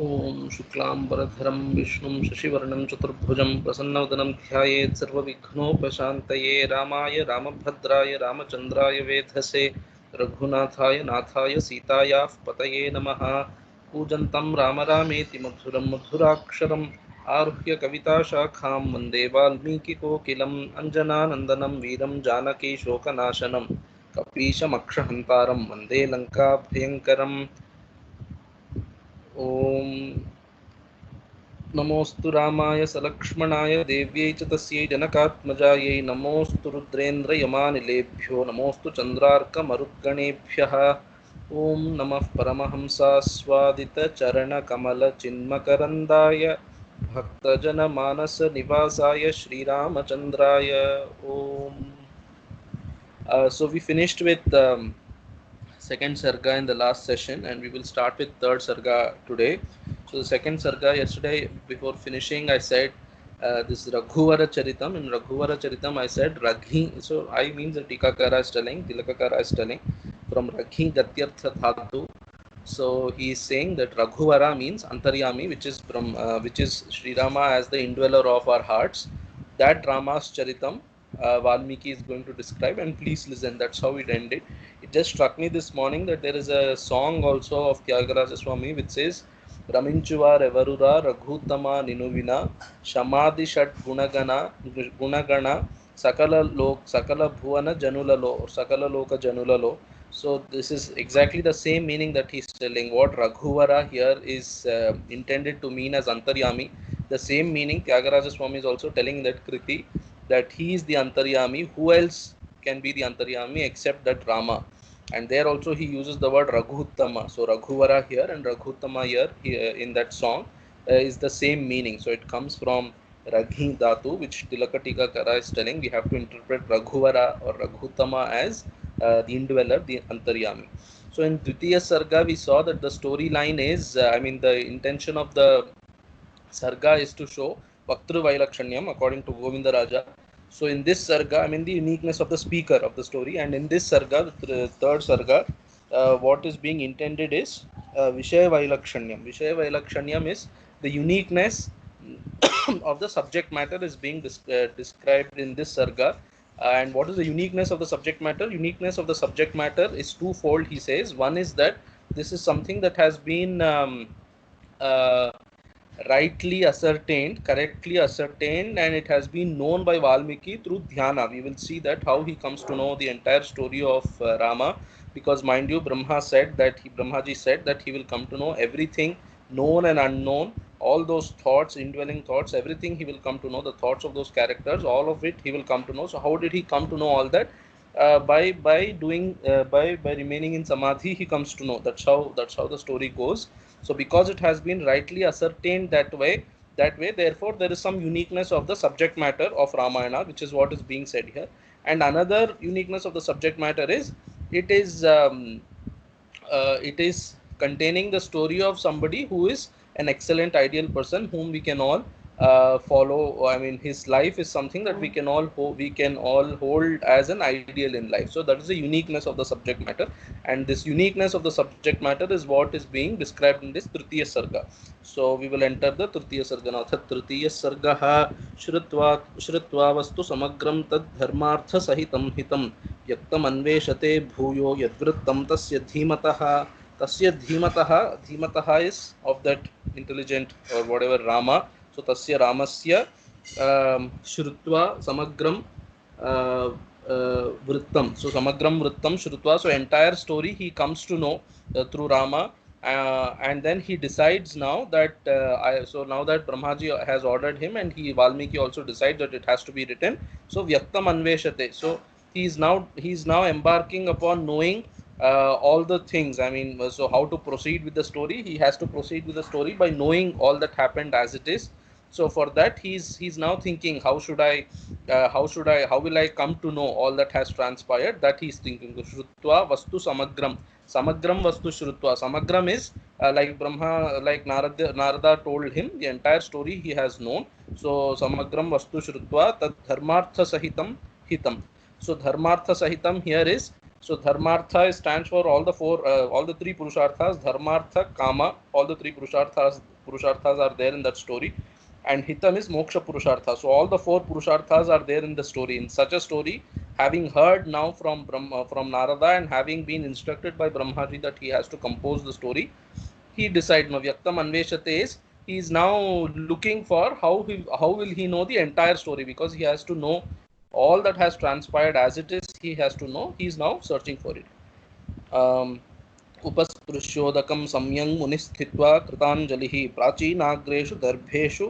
ओम शुक्लांबरधरं विष्णुं शशिवर्णं चतुर्भुजं प्रसन्नवदनं ध्यायेत् सर्वविघ्नोपशान्तये रामाय रामभद्राय रामचन्द्राय वेधसे रघुनाथाय नाथाय सीतायाः पतये नमः। कूजन्तं राम रामेति मधुरं मधुराक्षरम् आरुह्य कविताशाखां वन्दे वाल्मीकिकोकिलम् अञ्जनानन्दनं वीरं जानकीशोकनाशनं कपीशमक्षहन्तारं वन्दे लङ्काभयङ्करम्। ओम नमोस्तु रामाय सलक्ष्मणाय देव्यै च तस्यै जनकात्मजायै नमोस्तु रुद्रेन्द्रयमानिलेभ्यो नमोस्तु चन्द्रार्कमरुद्गणेभ्यः। ॐ नमः परमहंसास्वादितचरणकमलचिन्मकरन्दाय भक्तजनमानसनिवासाय श्रीरामचन्द्राय ॐ। So we finished with second sarga in the last session, and we will start with third sarga today. So the second sarga, yesterday before finishing I said this Raghuvara Charitam. In Raghuvara Charitam I said Raghi, so I means the Tikakara is telling, Tilakakara is telling from Raghi Gatyartha Dhatu. So he is saying that Raghuvara means Antaryami, which is from which is Sri Rama as the indweller of our hearts. That Rama's Charitam Valmiki is going to describe, and please listen. That's how it ended. It just struck me this morning that there is a song also of Tyagaraja Swami which says Raminchuva Revarura Raghutama Ninuvina Shamadhi Shat Gunagana Sakala Bhuvana Janulalo or Sakala Loka Janulalo. So this is exactly the same meaning that he's telling. What Raghuvara here is intended to mean as Antaryami. The same meaning Tyagaraja Swami is also telling in that Kriti, that he is the Antaryami. Who else can be the Antaryami except that Rama? And there also he uses the word Raghuttama. So Raghuvara here and Raghuttama here in that song is the same meaning. So it comes from Raghi Dhatu, which Tilakatika Kara is telling. We have to interpret Raghuvara or Raghuttama as the indweller, the Antaryami. So in Dvitiya Sarga, we saw that the storyline is, the intention of the Sarga is to show Vaktru Vailakshanyam according to Govinda Raja. So in this Sarga, the uniqueness of the speaker of the story, and in this Sarga, the third Sarga, what is being intended is Vishaya Vailakshanyam. Vishaya Vailakshanyam is the uniqueness of the subject matter is being described in this Sarga. And what is the uniqueness of the subject matter? Uniqueness of the subject matter is twofold, he says. One is that this is something that has been uh, rightly ascertained, correctly ascertained, and it has been known by Valmiki through dhyana. We will see that how he comes to know the entire story of Rama, because mind you, Brahmaji said that he will come to know everything known and unknown, all those thoughts, indwelling thoughts, everything he will come to know, the thoughts of those characters, all of it he will come to know. So how did he come to know all that? By remaining in samadhi, he comes to know. That's how the story goes. So because it has been rightly ascertained that way, therefore there is some uniqueness of the subject matter of Ramayana, which is what is being said here. And another uniqueness of the subject matter is it is containing the story of somebody who is an excellent ideal person whom we can all follow. His life is something that we can all hold as an ideal in life. So that is the uniqueness of the subject matter, and this uniqueness of the subject matter is what is being described in this Tritiya Sarga. So we will enter the Tritiya Sarga now. That Tritiya Sarga Shritva Vastu Samagram Tad Dharmartha Sahitam Hitam Yaktam Anveshate Bhuyo Yadvrittam Tasya Dhimatah. Tasya Dhimataha is of that intelligent or whatever Rama. So Tasya Ramasya Shrutva Samagram Vrittam. So Samagram Vrittam Shrutva. So entire story he comes to know through Rama. And then he decides now that so now that Brahmaji has ordered him, and Valmiki also decides that it has to be written. So Vyaktam Anveshate. So he's now embarking upon knowing all the things. So how to proceed with the story? He has to proceed with the story by knowing all that happened as it is. So for that he's now thinking, how will I come to know all that has transpired? That he's thinking. Shrutva Vastu Samagram. Samagram Vastu Shrutva. Samagram is like Narada told him the entire story he has known. So Samagram Vastu Shrutva Tad Dharmartha Sahitam Hitam. So Dharmartha Sahitam here is So dharmartha stands for all the three purusharthas: dharmartha, kama. All the three purusharthas are there in that story, and hitam is moksha purushartha. So all the four purusharthas are there in the story. In such a story, having heard now from from Narada, and having been instructed by Brahmaji that he has to compose the story, he decides now Vyaktam Anveshate is he is now looking for how will he know the entire story, because he has to know all that has transpired as it is. He has to know. He is now searching for it. उपस्पृश्योदकं सम्यं मुनिस्थित्वा कृताञ्जलिः प्राचीनाग्रेषु दर्भेषु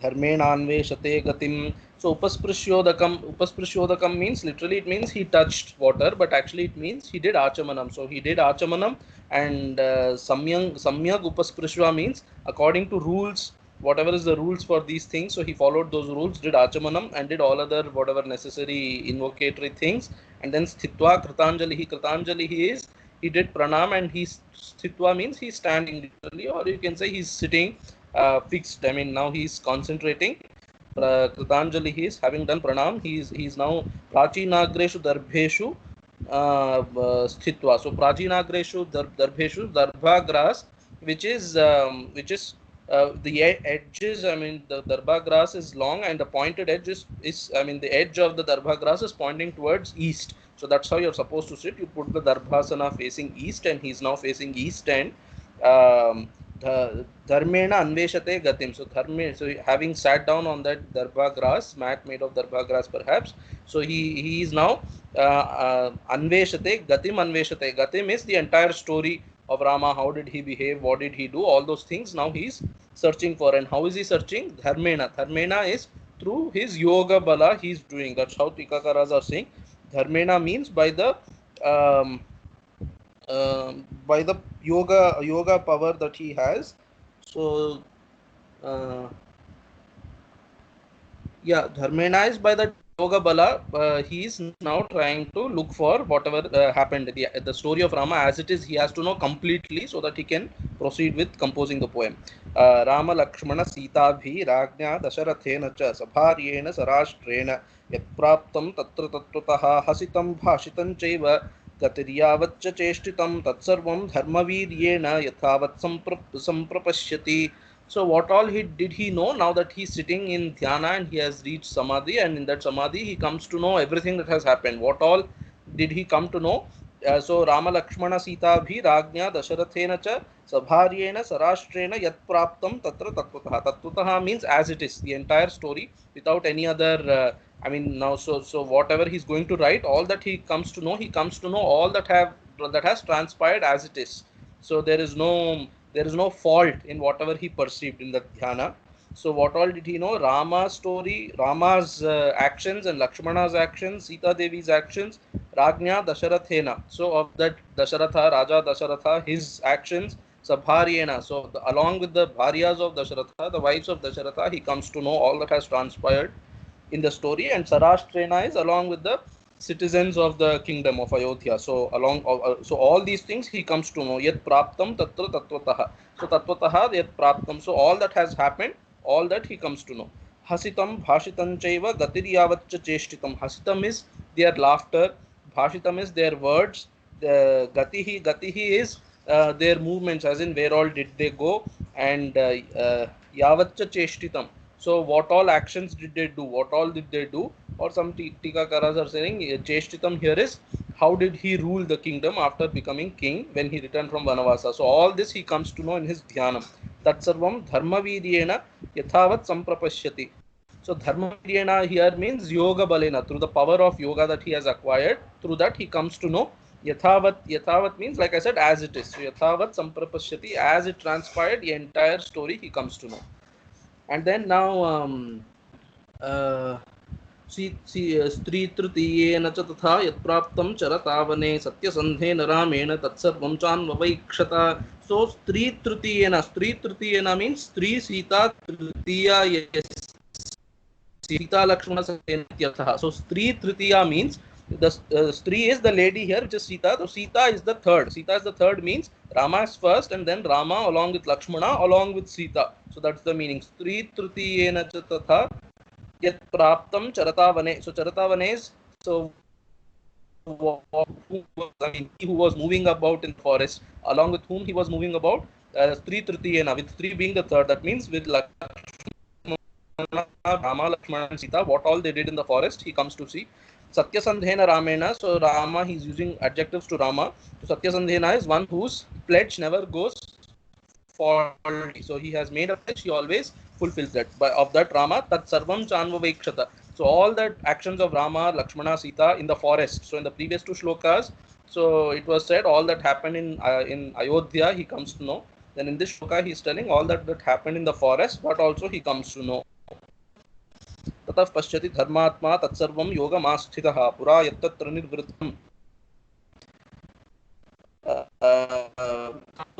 धर्मेणान्वेषते गतिम्. So upasprishyodakam means, literally it means he touched water, but actually it means he did achamanam. So he did achamanam, and samyak upasprishyva means according to rules, whatever is the rules for these things. So he followed those rules, did achamanam, and did all other whatever necessary invocatory things, and then sthitva kritanjalihi. Kritanjalihi is he did pranam, and he sthitva means he's standing literally, or you can say he's sitting fixed. I mean, now he's concentrating. Kritanjali, he is having done pranam. He is now prachinagreshu darbheshu sthitva. So prachinagreshu darbheshu, darbha grass, which is the edges. I mean, the darbha grass is long, and the pointed edge is I mean, the edge of the darbha grass is pointing towards east. So that's how you're supposed to sit. You put the darbhasana facing east, and he's now facing east, and dharmena anveshate gatim. So so having sat down on that darbha grass, mat made of darbha grass perhaps, so he is now anveshate gatim. Anveshate gatim is the entire story of Rama. How did he behave? What did he do? All those things now he's searching for. And how is he searching? Dharmena is through his yoga bala he's doing. That's how Tikakaras are saying. Dharmena means by the yoga power that he has. So dharmena is by the yoga bala. He is now trying to look for whatever happened. The story of Rama as it is, he has to know completely, so that he can proceed with composing the poem. Rama Lakshmana Sita bhi Rajna Dasharathena cha Sabharyena Sarashtrena Yatpraptam Tatra Tattvatah Hasitam Bhashitam Chaiva Gatiryavatcha Cheshtitam Tatsarvam Dharmaviryena Yathavat Samprapashyati. So what all he know now that he's sitting in dhyana and he has reached samadhi, and in that samadhi he comes to know everything that has happened. What all did he come to know? So Rama Lakshmana Sita bhi Rajna Dasharathena cha Sabharyena Sarashtrena Yat Praptam Tatra Tattvatah. Tattvatah means as it is, the entire story without any other I mean now so whatever he's going to write, all that he comes to know all that has transpired as it is. So there is no fault in whatever he perceived in the dhyana. So what all did he know? Rama's story, Rama's actions, and Lakshmana's actions, Sita Devi's actions, Rajna Dasharathena. So of that Dasharatha, Raja Dasharatha, his actions, Sabharyena. So along with the Bharyas of Dasharatha, the wives of Dasharatha, he comes to know all that has transpired in the story. And Sarashtrena is along with the citizens of the kingdom of Ayodhya. So so all these things he comes to know. Yat praptam tatra tattvatah. So tattvatah yat praptam. So all that has happened, all that he comes to know. Hasitam bhashitam chaiva gatiryavatcha cheshtitam. Hasitam is their laughter. Bhashitam is their words. The gatihi is their movements, as in where all did they go, and yavatcha cheshtitam. So what all actions did they do? What all did they do? Or some Tikakaras are saying Cheshtitam here is how did he rule the kingdom after becoming king when he returned from Vanavasa. So all this he comes to know in his dhyanam. Tatsarvam dharmaviryena yathavat samprapashyati. So dharmaviryena here means yoga balena, through the power of yoga that he has acquired. Through that he comes to know Yathavat means, like I said, as it is. So yathavat samprapashyati, as it transpired, the entire story he comes to know. And then now स्त्री तृतीयेन च तथा यत्प्राप्तं चरतावने सत्यसन्धेन रामेण तत्सर्वं चान्ववैक्षत. So स्त्री तृतीयेन means स्त्री सीता तृतीया Sita Lakshmana Satyartha. So Stri Tritiya means the Stri is the lady here, which is Sita. So Sita is the third. Sita is the third means Rama is first, and then Rama along with Lakshmana along with Sita. So that's the meaning. Stri Tritiyena Tatha Yat Praptam Charatavane. So Charatavane is, so he who was moving about in the forest, along with whom he was moving about, Tri Tritiyena, with three being the third. That means with Rama, Lakshmana, and Sita, what all they did in the forest, he comes to see. Satyasandhena Ramena, so Rama, he's using adjectives to Rama. So Satyasandhena is one whose pledge never goes faulty. So he has made a pledge, he always fulfills that. But of that Rama, Tat Sarvam Chanvavekshata. So all the actions of Rama, Lakshmana, Sita in the forest. So in the previous two shlokas, so it was said all that happened in Ayodhya, he comes to know. Then in this shloka, he is telling all that happened in the forest, but also he comes to know. ततः पश्यति धर्मात्मा तत्सर्वं योगमास्थितः पुरा यत्तत्र निर्वृत्तम्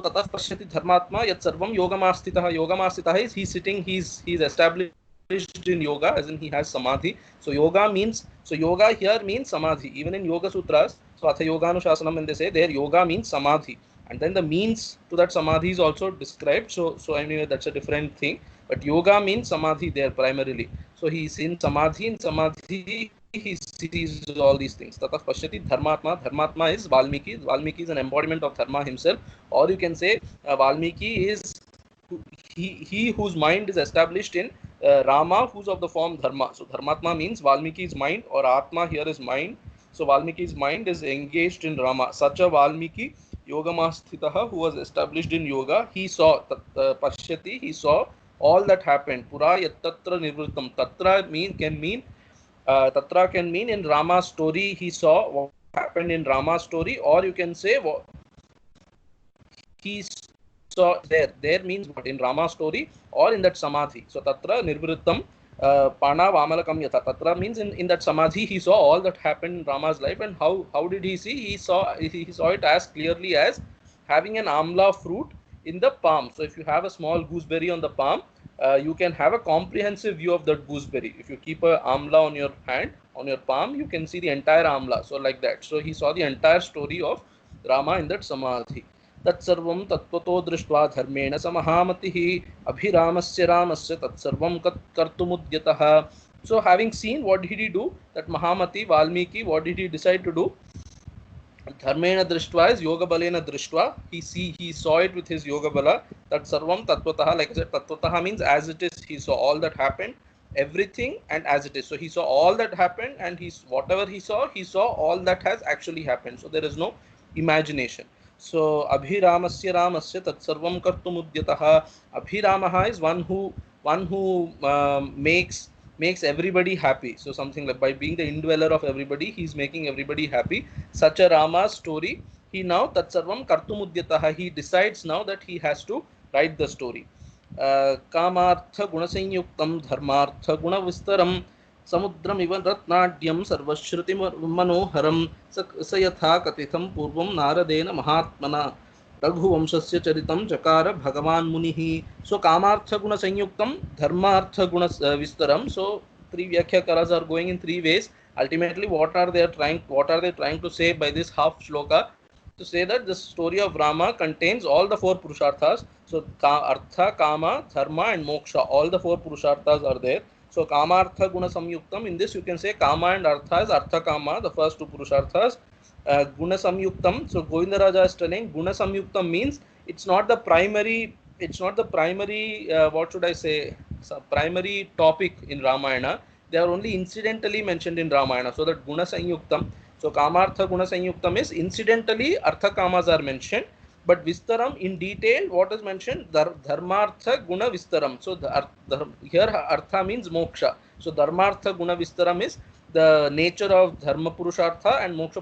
ततः पश्यति धर्मात्मा यत्सर्वं योगमास्थितः. योगमास्थितः is he sitting, he's established in yoga, as in he has samadhi. So yoga means, so yoga here means samadhi. Even in Yoga Sutras, so Atha Yoganushasanam, when they say there, yoga means samadhi, and then the means to that samadhi is also described. So anyway, that's a different thing. But yoga means samadhi there primarily. So he is in samadhi. In samadhi, he sees all these things. Tatah Pashyati Dharmatma. Dharmatma is Valmiki. Valmiki is an embodiment of Dharma himself. Or you can say Valmiki is he whose mind is established in Rama, who's of the form Dharma. So Dharmatma means Valmiki's mind, or Atma here is mind. So Valmiki's mind is engaged in Rama. Such a Valmiki, Yogamastitaha, who was established in yoga, he saw Pashyati, he saw all that happened. Pura yattatra nivrittam. Tatra can mean in Rama's story he saw what happened in Rama's story, or you can say what he saw there. There means what in Rama's story or in that samadhi. So tatra nirvrittam pana vamalakam yatha. Tatra means in that samadhi he saw all that happened in Rama's life. And how did he see? He saw it as clearly as having an amla fruit in the palm. So if you have a small gooseberry on the palm, you can have a comprehensive view of that gooseberry. If you keep a amla on your hand, on your palm, you can see the entire amla. So like that. So he saw the entire story of Rama in that samadhi. तत्सर्वं तत्त्वतो दृष्ट्वा धर्मेण स महामतिः अभिरामस्य रामस्य तत्सर्वं कर्तुमुद्यतः. So having seen, what did he do? That Mahamati, Valmiki, what did he decide to do? Dharmena drishtva is yoga balena drishtva. He saw it with his yoga bala. That sarvam tattvataha, like I said, tattvataha means as it is. He saw all that happened, everything, and as it is. So he saw all that happened, and whatever he saw all that has actually happened. So there is no imagination. So abhiramasya ramasya tat sarvam kartumudyataha. Abhiramaha is one who makes everybody happy. So something like by being the indweller of everybody, he's making everybody happy. Such a Rama's story, he now tatsarvam kartumudyataha, he decides now that he has to write the story. Kamartha gunasanyuktam dharmartha gunavistaram samudram ivan ratnadyam sarvashruti manoharam sayatha katitham purvam naradena mahatmana रघुवंशस्य चरितं चकार भगवान मुनिः. So कामार्थ गुण संयुक्तम धर्मार्थ गुण विस्तरम. So three Vyakhyakas are going in three ways. Ultimately, what are they trying to say by this half shloka? To say that the story of Rama contains all the four purusharthas. So artha, kama, dharma, and moksha. All the four purusharthas are there. So kamartha guna samyuktam. In this, you can say kama and artha is artha kama, the first two purusharthas. Guna samyuktam. So Govindaraja is telling guna samyuktam means it's not the primary what should I say, primary topic in Ramayana. They are only incidentally mentioned in Ramayana. So that guna sanyuktam. So kamartha guna sanyuktam is incidentally artha kamas are mentioned, but vistaram in detail what is mentioned, dharmartha guna vistaram. So here artha means moksha. So dharmartha guna vistaram is the nature of dharma purushartha, and moksha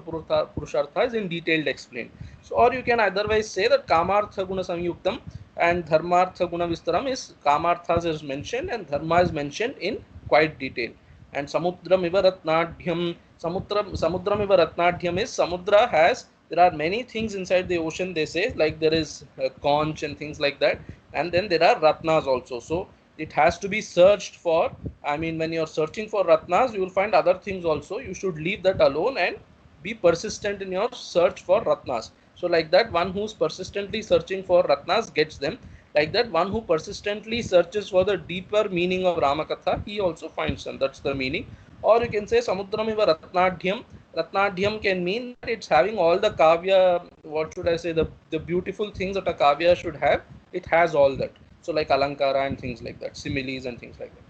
purushartha is in detailed explained. So or you can otherwise say that kamartha guna samyuktam and dharmartha guna vistaram is kamarthas is mentioned and dharma is mentioned in quite detail. And samudram iva ratnadhyam, samudram iva ratnadhyam is samudra has, there are many things inside the ocean, they say, like there is conch and things like that, and then there are ratnas also. So it has to be searched for. I mean, when you are searching for ratnas, you will find other things also. You should leave that alone and be persistent in your search for ratnas. So like that, one who's persistently searching for ratnas gets them. Like that, one who persistently searches for the deeper meaning of Ramakatha, he also finds them. That's the meaning. Or you can say samudram iva ratnadhyam. Ratnadhyam can mean that it's having all the kavya, what should I say, the beautiful things that a kavya should have. It has all that. So like alankara and things like that, similes and things like that.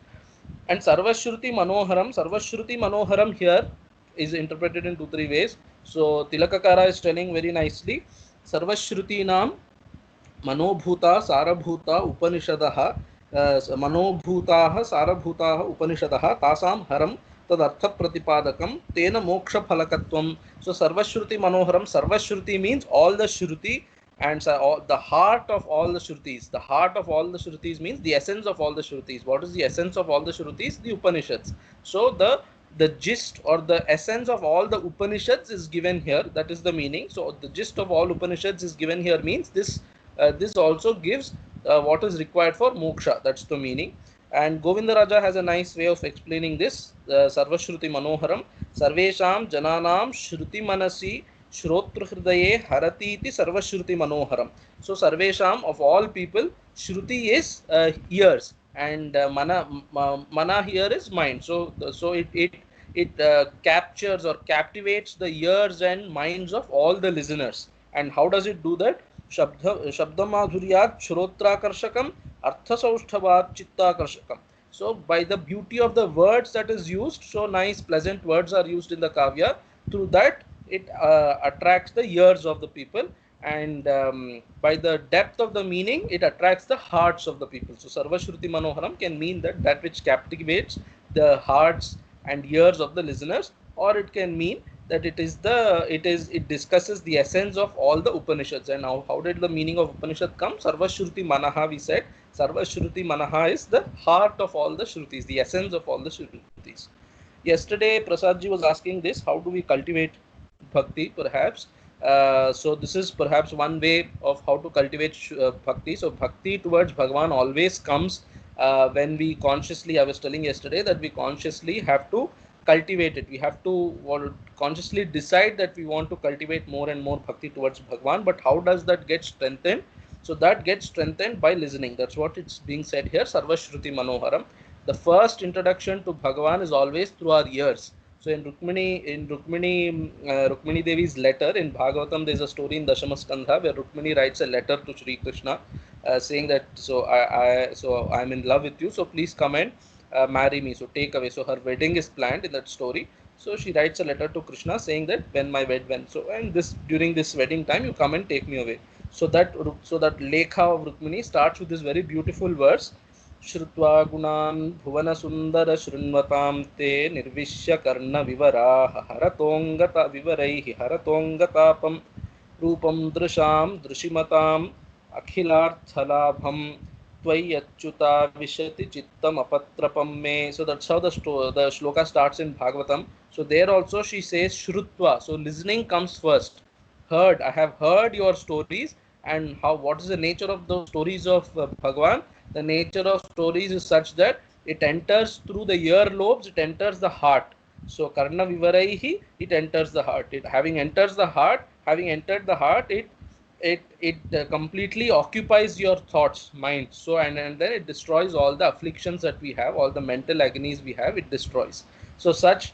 And Sarvashruti Manoharam here is interpreted in 2-3 ways. So Tilakakara is telling very nicely, Sarvashruti Nam मनोभूता सारभूता उपनिषदः मनोभूताः सारभूताः उपनिषदः तासां हरं तदर्थप्रतिपादकं तेन मोक्षफलकत्वं. So sarvashruti manoharam, sarvashruti means all the shruti, and the heart of all the shrutis. The heart of all the shrutis means the essence of all the shrutis. What is the essence of all the shrutis? The Upanishads. So the gist or the essence of all the Upanishads is given here. That is the meaning. So the gist of all Upanishads is given here means this also gives what is required for moksha. That's the meaning. And Govindaraja has a nice way of explaining this. Sarvashruti Manoharam Sarvesham Jananam Shruti Manasi Shrotru Hridaye Haratiti Sarvashruti Manoharam. So Sarvesham, of all people, Shruti is ears, and mana here is mind. So it captures or captivates the ears and minds of all the listeners. And how does it do that? Shabdamadhuryat Shrotrakarshakam Arthasaushthavad Chittakarshakam. So by the beauty of the words that is used, so nice pleasant words are used in the kavya, through that it attracts the ears of the people, and by the depth of the meaning it attracts the hearts of the people. So Sarvashruti Manoharam can mean that which captivates the hearts and ears of the listeners, or it can mean that it discusses the essence of all the Upanishads. And how did the meaning of Upanishad come? Sarvashruti Manaha, we said. Sarvashruti Manaha is the heart of all the Shrutis, the essence of all the Shrutis. Yesterday Prasadji was asking this, how do we cultivate bhakti, perhaps. So this is perhaps one way of how to cultivate bhakti. So bhakti towards Bhagavan always comes when we consciously, I was telling yesterday that we consciously have to cultivate it. We have to consciously decide that we want to cultivate more and more bhakti towards Bhagavan. But how does that get strengthened? So that gets strengthened by listening. That's what it's being said here, Sarvashruti Manoharam. The first introduction to Bhagavan is always through our ears. So in Rukmini Devi's letter in Bhagavatam, there is a story in Dashamaskandha where Rukmini writes a letter to Sri Krishna saying that, so I'm in love with you, so please come and marry me, so take away. So her wedding is planned in that story. So she writes a letter to Krishna saying that when during this wedding time you come and take me away. So that Lekha of Rukmini starts with this very beautiful verse. Shrutva gunan bhuvana sundara shrunvatam te nirvishya karna vivaraha haratongata vivaraihi haratongataapam rupam drisham drishimatam akhilarthalabham tvayachyuta vishati chittam apatrapam me. So that's how the shloka starts in Bhagavatam. So there also she says Shrutva. So listening comes first. Heard, I have heard your stories. And what is the nature of those stories of Bhagavan? The nature of stories is such that it enters through the ear lobes, it enters the heart. So karna vivaraihi, it enters the heart. Having entered the heart, it completely occupies your thoughts, mind. So and then it destroys all the afflictions that we have, all the mental agonies we have, it destroys. So such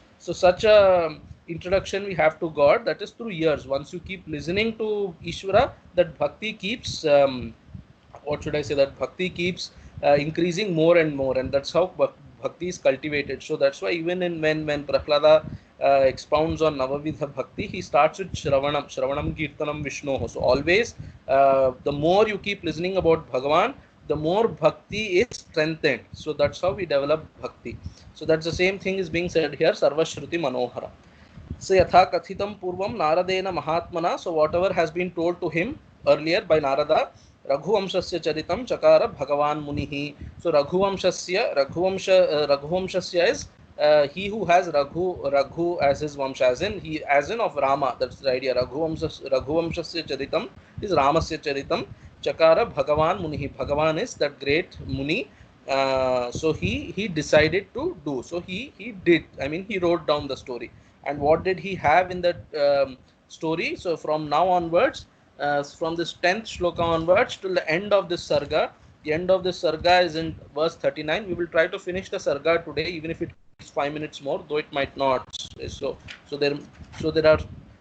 a introduction we have to God, that is through ears. Once you keep listening to Ishvara, that bhakti keeps that bhakti keeps increasing more and more, and that's how bhakti is cultivated. So that's why even when Prahlada expounds on Navavidha Bhakti, he starts with Shravanam Kirtanam Vishnoho. So always the more you keep listening about Bhagavan, the more bhakti is strengthened. So that's how we develop bhakti. So that's the same thing is being said here, Sarvashruti Manohara. So yatha kathitam purvam naradena mahatmana. So whatever has been told to him earlier by Narada, Raghuvamshasya charitam chakara Bhagavan munihi. So Raghuvamshasya is he who has Raghu as his Vamsha, as in of Rama. That's the idea. Raghuvamshasya charitam is Ramasya charitam. Chakara Bhagavan munihi. Bhagavan is that great Muni. So he decided to do. So he did. I mean, he wrote down the story. And what did he have in that story? So from now onwards, from this 10th shloka onwards till the end of this sarga. The end of this sarga is in verse 39. We will try to finish the sarga today, even if it takes 5 minutes more, though it might not. So there, so there are,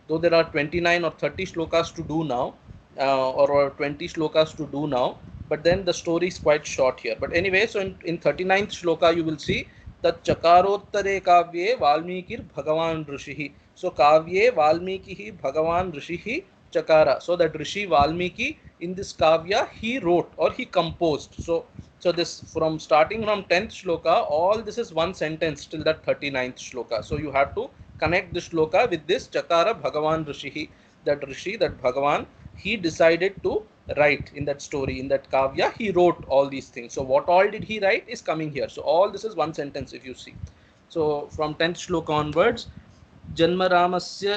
though there are 29 or 30 shlokas to do now, or 20 shlokas to do now, but then the story is quite short here. But anyway, so in 39th shloka you will see that chakarottare kavye Valmikir Bhagavan Rishihi. So kavye Valmikihi Bhagavan Rishihi Chakara. So that Rishi Valmiki in this kavya he wrote or he composed. So this, from starting from 10th shloka, all this is one sentence till that 39th shloka. So you have to connect the shloka with this Chakara Bhagavan Rishihi, that Rishi, that Bhagavan, he decided to write in that story, in that kavya, he wrote all these things. So what all did he write is coming here. So all this is one sentence if you see. So from 10th shloka onwards, जन्मरामस्य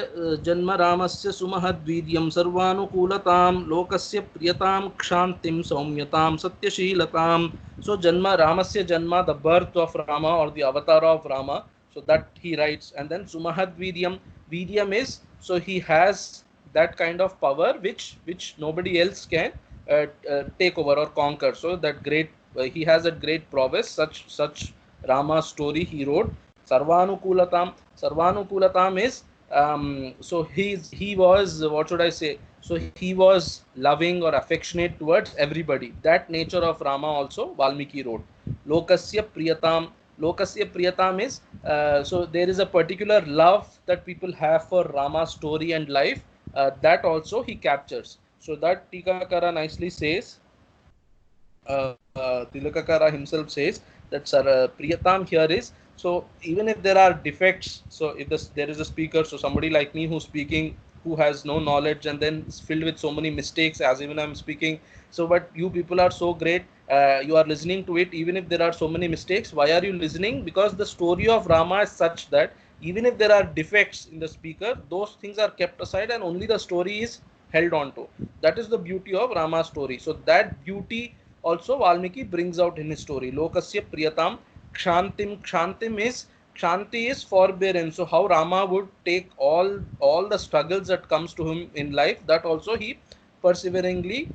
सुमहद्वीर्यं सर्वानुकूलतां लोकस्य प्रियतां क्षान्तिं सौम्यतां सत्यशीलतां. So Janma, Ramasya Janma, the birth of Rama or the avatar of Rama, so that he writes. And then Sumahadviryam, Viryam is, so he has that kind of power which nobody else can take over or conquer. So that great, he has a great prowess. Such Rama story he wrote. Sarvanukulatam. Sarvanukulatam is, so he was, what should I say? So he was loving or affectionate towards everybody. That nature of Rama also Valmiki wrote. Lokasya Priyatam. Lokasya Priyatam is, so there is a particular love that people have for Rama's story and life. That also he captures. So that Tikakara nicely says, Tilakakara himself says that Priyatam here is, so even if there are defects, so if there is a speaker, so somebody like me who's speaking, who has no knowledge and then is filled with so many mistakes as even I'm speaking, so but you people are so great, you are listening to it even if there are so many mistakes. Why are you listening? Because the story of Rama is such that even if there are defects in the speaker, those things are kept aside and only the story is held on to. That is the beauty of Rama's story. So that beauty also Valmiki brings out in his story. Lokasya Priyatam Kshantim. Kshanti is forbearance. So how Rama would take all the struggles that comes to him in life, that also he perseveringly,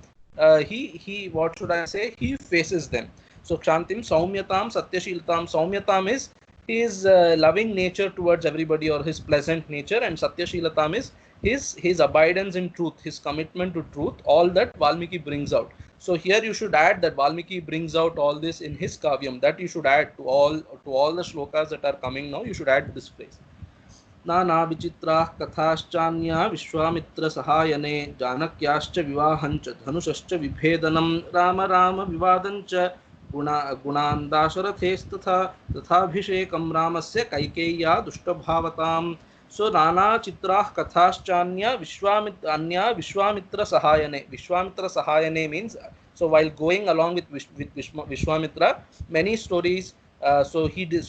he what should I say, he faces them. So Kshantim, Saumyatam, Satyashiltam. Saumyatam is his loving nature towards everybody or his pleasant nature, and Satyashilatam is his abidance in truth, his commitment to truth. All that Valmiki brings out. So here you should add that Valmiki brings out all this in his kavyam. That you should add to all the shlokas that are coming now. You should add this phrase. नाना विचित्राः कथाश्चान्या विश्वामित्र सहायने जानक्याश्च विवाहञ्च धनुषश्च विभेदनं राम राम विवादञ्च गुणान् दाशरथेस्तथा तथाभिषेकं रामस्य कैकेय्या दुष्टभावताम्. So Nana Chitrah Kathashchanya Vishwamitra Sahayane. Vishwamitra Sahayane means, so while going along with Vishwamitra, many stories, so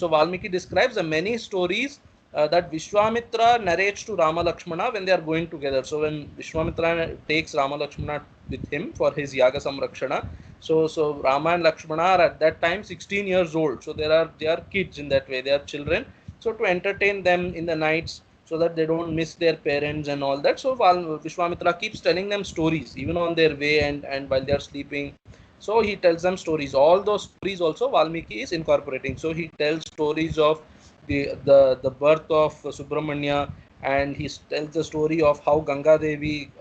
Valmiki describes many stories that Vishwamitra narrates to Rama Lakshmana when they are going together. So when Vishwamitra takes Rama Lakshmana with him for his Yaga Samrakshana, so Rama and Lakshmana are at that time 16 years old. So they are kids in that way, they are children. So to entertain them in the nights, so that they don't miss their parents and all that. So Vishwamitra keeps telling them stories even on their way and while they are sleeping. So he tells them stories. All those stories also Valmiki is incorporating. So he tells stories of the birth of Subramanya, and he tells the story of how Ganga Devi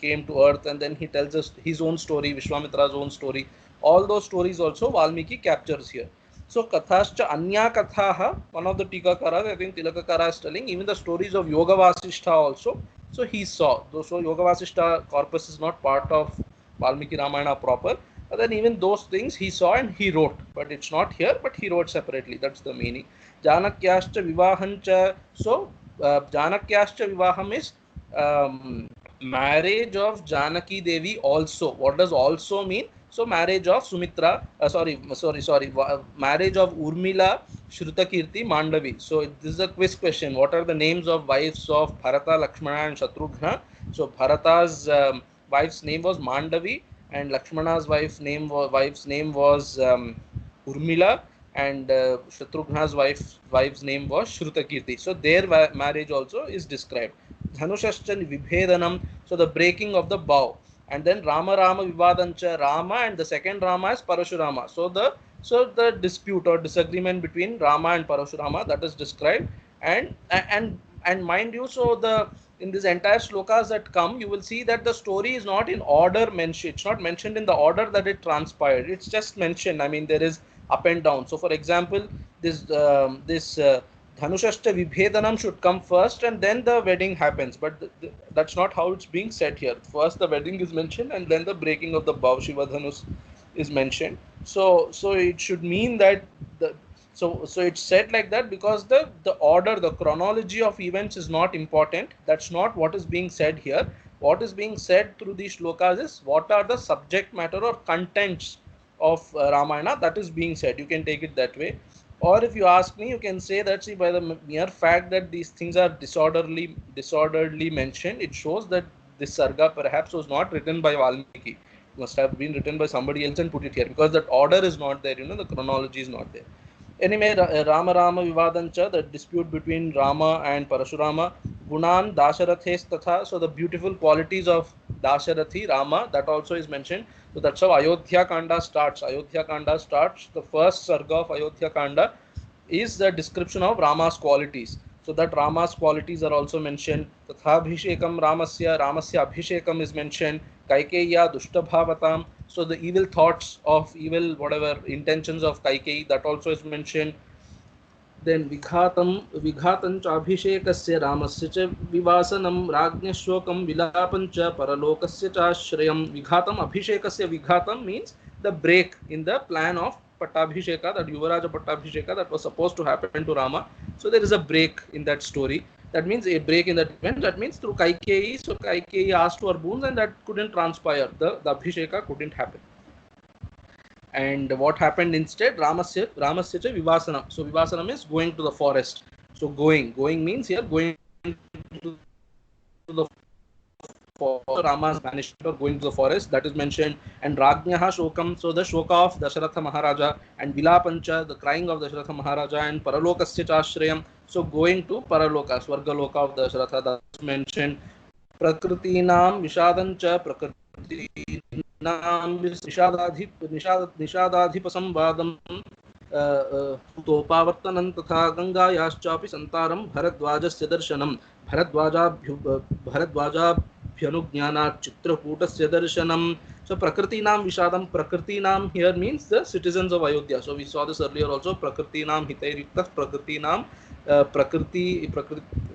came to earth, and then he tells us his own story, Vishwamitra's own story. All those stories also Valmiki captures here. So Kathascha Anya Kathaha, one of the Tikakaras, I think Tilakakara is telling, even the stories of Yoga Vasishtha also. So he saw. So Yoga Vasishtha corpus is not part of Valmiki Ramayana proper. But then even those things he saw and he wrote. But it's not here, but he wrote separately. That's the meaning. Janakyascha Vivahancha. So Janakyascha Vivaham is marriage of Janaki Devi also. What does also mean? So marriage of Sumitra, marriage of Urmila, Shrutakirti, Mandavi. So this is a quiz question. What are the names of wives of Bharata, Lakshmana and Shatrughna? So Bharata's wife's name was Mandavi, and Lakshmana's wife's name was Urmila, and Shatrughna's wife's name was Shrutakirti. So their marriage also is described. Dhanushascha Vibhedanam, so the breaking of the bow. And then Rama Vivadancha, Rama, and the second Rama is Parashurama. So the dispute or disagreement between Rama and Parashurama, that is described. and mind you, so the in this entire slokas that come, you will see that the story is not in order mentioned. It's not mentioned in the order that it transpired. It's just mentioned. I mean, there is up and down. So for example, this Dhanushashta Vibhedanam should come first and then the wedding happens. But that's not how it's being said here. First the wedding is mentioned and then the breaking of the bow, Shiva Dhanus, is mentioned. So it should mean that the so it's said like that because the order, the chronology of events is not important. That's not what is being said here. What is being said through these shlokas is what are the subject matter or contents of Ramayana that is being said. You can take it that way. Or if you ask me, you can say that, see, by the mere fact that these things are disorderly mentioned, it shows that this sarga perhaps was not written by Valmiki. It must have been written by somebody else and put it here, because that order is not there, the chronology is not there. Anyway, Rama Rama Vivadancha, the dispute between Rama and Parashurama, Gunan Dasharathes Tatha, so the beautiful qualities of Dasharathi, Rama, that also is mentioned. So that's how Ayodhya Kanda starts. Ayodhya Kanda starts, the first sarga of Ayodhya Kanda is the description of Rama's qualities. So that Rama's qualities are also mentioned. Tathabhishekam Ramasya, Ramasya Abhishekam is mentioned. Kaikeya Dushtabhavatam. So the evil thoughts of evil, whatever intentions of Kaikeyi, that also is mentioned. Then Vighatam cha Abhishekasya Ramasya cha Vivasanam Rajnashokam Vilapam cha Paralokasya cha Shreyam. Vighatam Abhishekasya, Vighatam means the break in the plan of Pattabhisheka, that Yuvaraja Pattabhisheka that was supposed to happen to Rama. So there is a break in that story. That means a break in that event. That means through Kaikeyi. So Kaikeyi asked for boons and that couldn't transpire. The Abhisheka couldn't happen. And what happened instead? Ramasya cha Vivasanam. So Vivasanam is going to the forest. So going means here going to the forest. Rama's banished or going to the forest, that is mentioned. And Rajnyaha Shokam, so the Shoka of Dasharatha Maharaja, and Vilapancha, the crying of Dasharatha Maharaja, and Paralokasya Chashrayam, so going to Paraloka, Swargaloka of Dasharatha, that is mentioned. Prakritinam Vishadancha, Prakritinam Nishadadhipasamvadam Sutopavartanam Tatha Gangayaschapi Santaram Bharadvajasya Darshanam Bharadvajabhyanujnanat Chitrakutasya Darshanam. So Prakritinam Vishadam, Prakritinam here means the citizens of Ayodhya. So we saw this earlier also. Prakritinam Hitairiktas, Prakritinam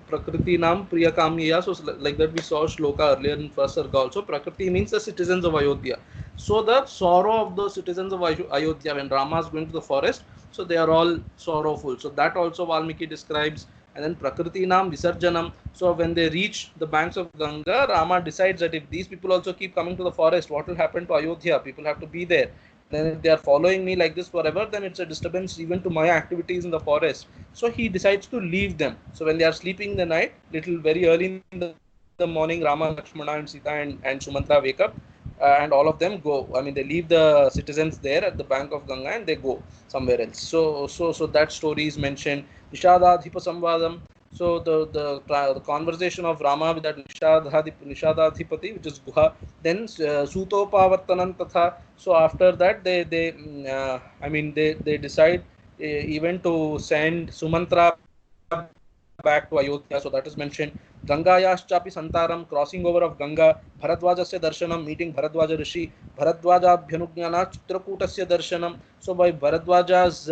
Prakritinam Priyakamya. So like that we saw shloka earlier in first sarga also. Prakriti means the citizens of Ayodhya. So the sorrow of the citizens of Ayodhya when Rama is going to the forest, so they are all sorrowful. So that also Valmiki describes. And then Prakritinam Visarjanam. So when they reach the banks of Ganga, Rama decides that if these people also keep coming to the forest, what will happen to Ayodhya? People have to be there. Then if they are following me like this forever, then it's a disturbance even to my activities in the forest. So he decides to leave them. So when they are sleeping in the night, little very early in the morning, Rama, Lakshmana and Sita and Sumantra wake up, and all of them go. I mean, they leave the citizens there at the bank of Ganga and they go somewhere else. So that story is mentioned. Nishadadhipa Samvadam. So the conversation of Rama with that Nishadadhipati, which is Guha. Then Sutopavartanam Tatha. So after that they decide even to send Sumantra back to Ayodhya. So that is mentioned. Gangayaschapi Santaram, crossing over of Ganga. Bharadvajasya Darshanam, meeting Bharadvaja Rishi. Bharadvajabhyanujnana Chitrakutasya Darshanam. So by Bharadvaja's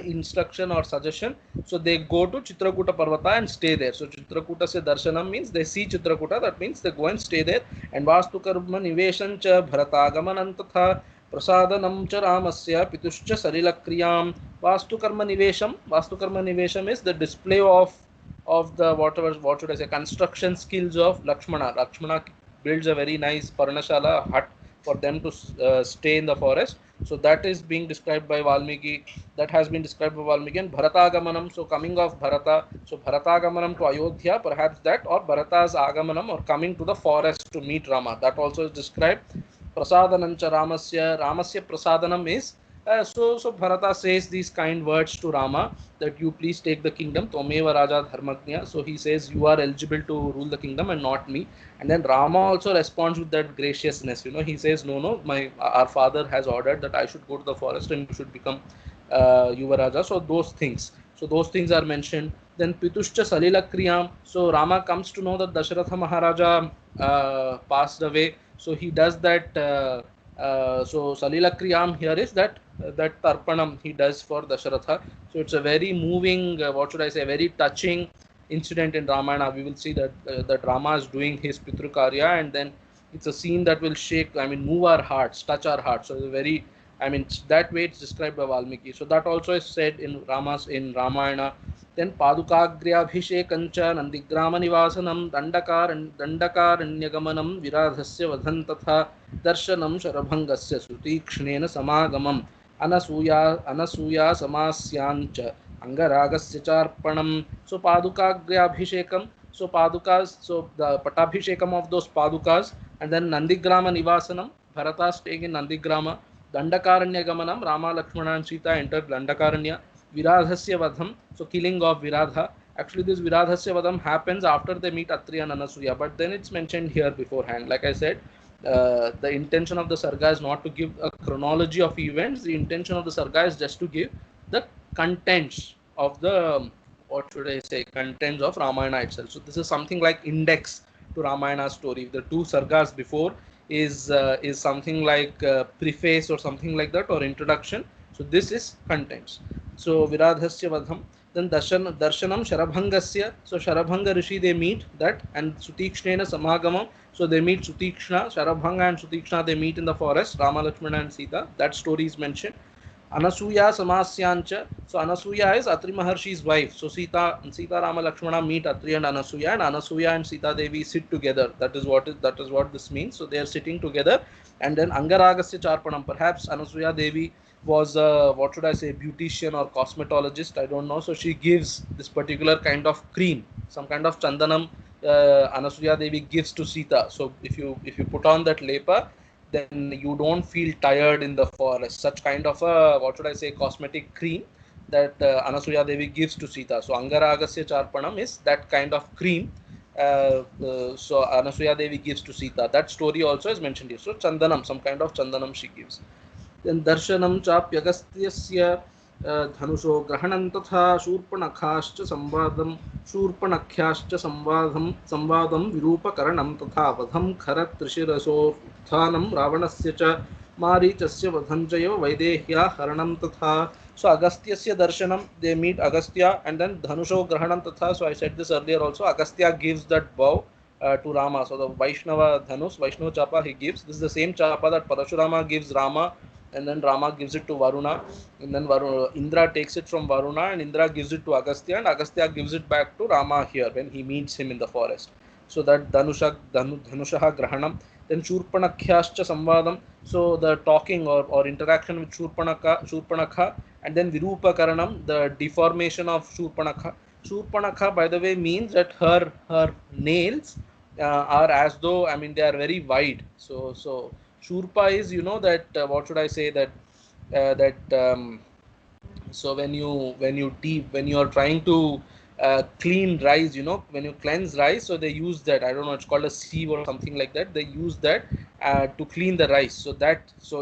instruction or suggestion, so they go to Chitrakuta Parvata and stay there. So Chitrakutasya Darshanam means they see Chitrakuta, that means they go and stay there. And Vastu Karma Niveshan cha Bharatagamanam tatha Prasadanam cha Ramasya Pituscha Salilakriyam. Vastu Karma Nivesham is the display of the what should I say, construction skills of Lakshmana. Lakshmana builds a very nice Parnashala hut for them to stay in the forest. So that is being described by Valmiki. That has been described by Valmiki. And Bharatagamanam, so coming of Bharata. So Bharatagamanam to Ayodhya, perhaps that, or Bharata's Agamanam, or coming to the forest to meet Rama. That also is described. Prasadanancha Ramasya Prasadanam is, so Bharata says these kind words to Rama, that you please take the kingdom, Tomeva Raja Dharmagnya. So he says you are eligible to rule the kingdom and not me. And then Rama also responds with that graciousness. He says, no, our father has ordered that I should go to the forest and you should become Yuvaraja. So those things are mentioned. Then Pitushcha Salila Kriyam. So Rama comes to know that Dasharatha Maharaja passed away. So he does that. So Salila Kriyam here is that Tarpanam he does for Dasharatha. So it's a very moving, what should I say, very touching incident in Ramayana. We will see that Rama is doing his Pitru Karya, and then it's a scene that will shake, I mean, move our hearts, touch our hearts. So it's a very, I mean, that way it's described by Valmiki. So that also is said in Ramayana. Then Padukagriyabhishekancha Nandigrama Nivasanam Dandakaranyagamanam Viradhasya Vadhan Tatha Darshanam Sharabhangasya Sutikšnena Samagamam Anasuya Samasyancha Angaragasya Charpanam. So Padukagriyabhishekam. So Padukas, so the Patabhishekam of those Padukas, and then Nandigrama Nivasanam, Bharata staying in Nandigrama. Dandakaranya Gamanam, Rama, Lakshmana and Sita entered Dandakaranya. Viradhasya Vadham, so killing of Viradha. Actually, this Viradhasya Vadham happens after they meet Atri and Anasuya, but then it's mentioned here beforehand. Like I said, the intention of the Sarga is not to give a chronology of events. The intention of the Sarga is just to give the contents of the, what should I say, contents of Ramayana itself. So this is something like index to Ramayana story. The two Sargas before is something like preface or something like that, or introduction. So this is contents. So Viradhasya Vadham. Then Darshanam Sharabhangasya. So Sharabhanga Rishi they meet that, and Sutikšnena Samagamam. So they meet Sutikshna, Sharabhanga and Sutikshna they meet in the forest, Rama, Lakshmana and Sita. That story is mentioned. Anasuya Samasyancha. So Anasuya is Atri Maharshi's wife. So Sita, Rama, Lakshmana meet Atri and Anasuya and Sita Devi sit together. That is what this means. So they are sitting together. And then Angaragasya Charpanam. Perhaps Anasuya Devi was what should I say, beautician or cosmetologist, I don't know. So she gives this particular kind of cream, some kind of chandanam. Anasuya Devi gives to Sita. So if you put on that lepa, then you don't feel tired in the forest. Such kind of a, what should I say, cosmetic cream that Anasuya Devi gives to Sita. So Angaragasya Charpanam is that kind of cream. So Anasuya Devi gives to Sita. That story also is mentioned here. So Chandanam, some kind of Chandanam she gives. Then Darshanam Chapyagastyasya Dhanusho Grahanam Tatha Shurpanakhyascha Samvadam Virupa Karanam Tatha Vadham Kharat Trishiraso Thanam Ravanasya Cha Marichasya Vadhanjayo Vaidehya Haranam Tatha. So Agastyasya Darshanam, they meet Agastya, and then Dhanusho Grahanam Tatha. So I said this earlier also, Agastya gives that bow to Rama. So the Vaishnava Dhanus, Vaishnava Chapa he gives. This is the same Chapa that Parashurama gives Rama, and then Rama gives it to Varuna, and then Indra takes it from Varuna, and Indra gives it to Agastya, and Agastya gives it back to Rama here when he meets him in the forest. So that Dhanushaha Grahanam. Then Shurpanakhyascha Samvadam. So the talking or interaction with Shurpanakha, and then Virupa Karanam, the deformation of Shurpanakha. Shurpanakha, by the way, means that her nails are as though, I mean, they are very wide. So Shurpa is, you know, that what should I say, that so when you are trying to clean rice, you know, when you cleanse rice, so they use that, I don't know, it's called a sieve or something like that. They use that to clean the rice. So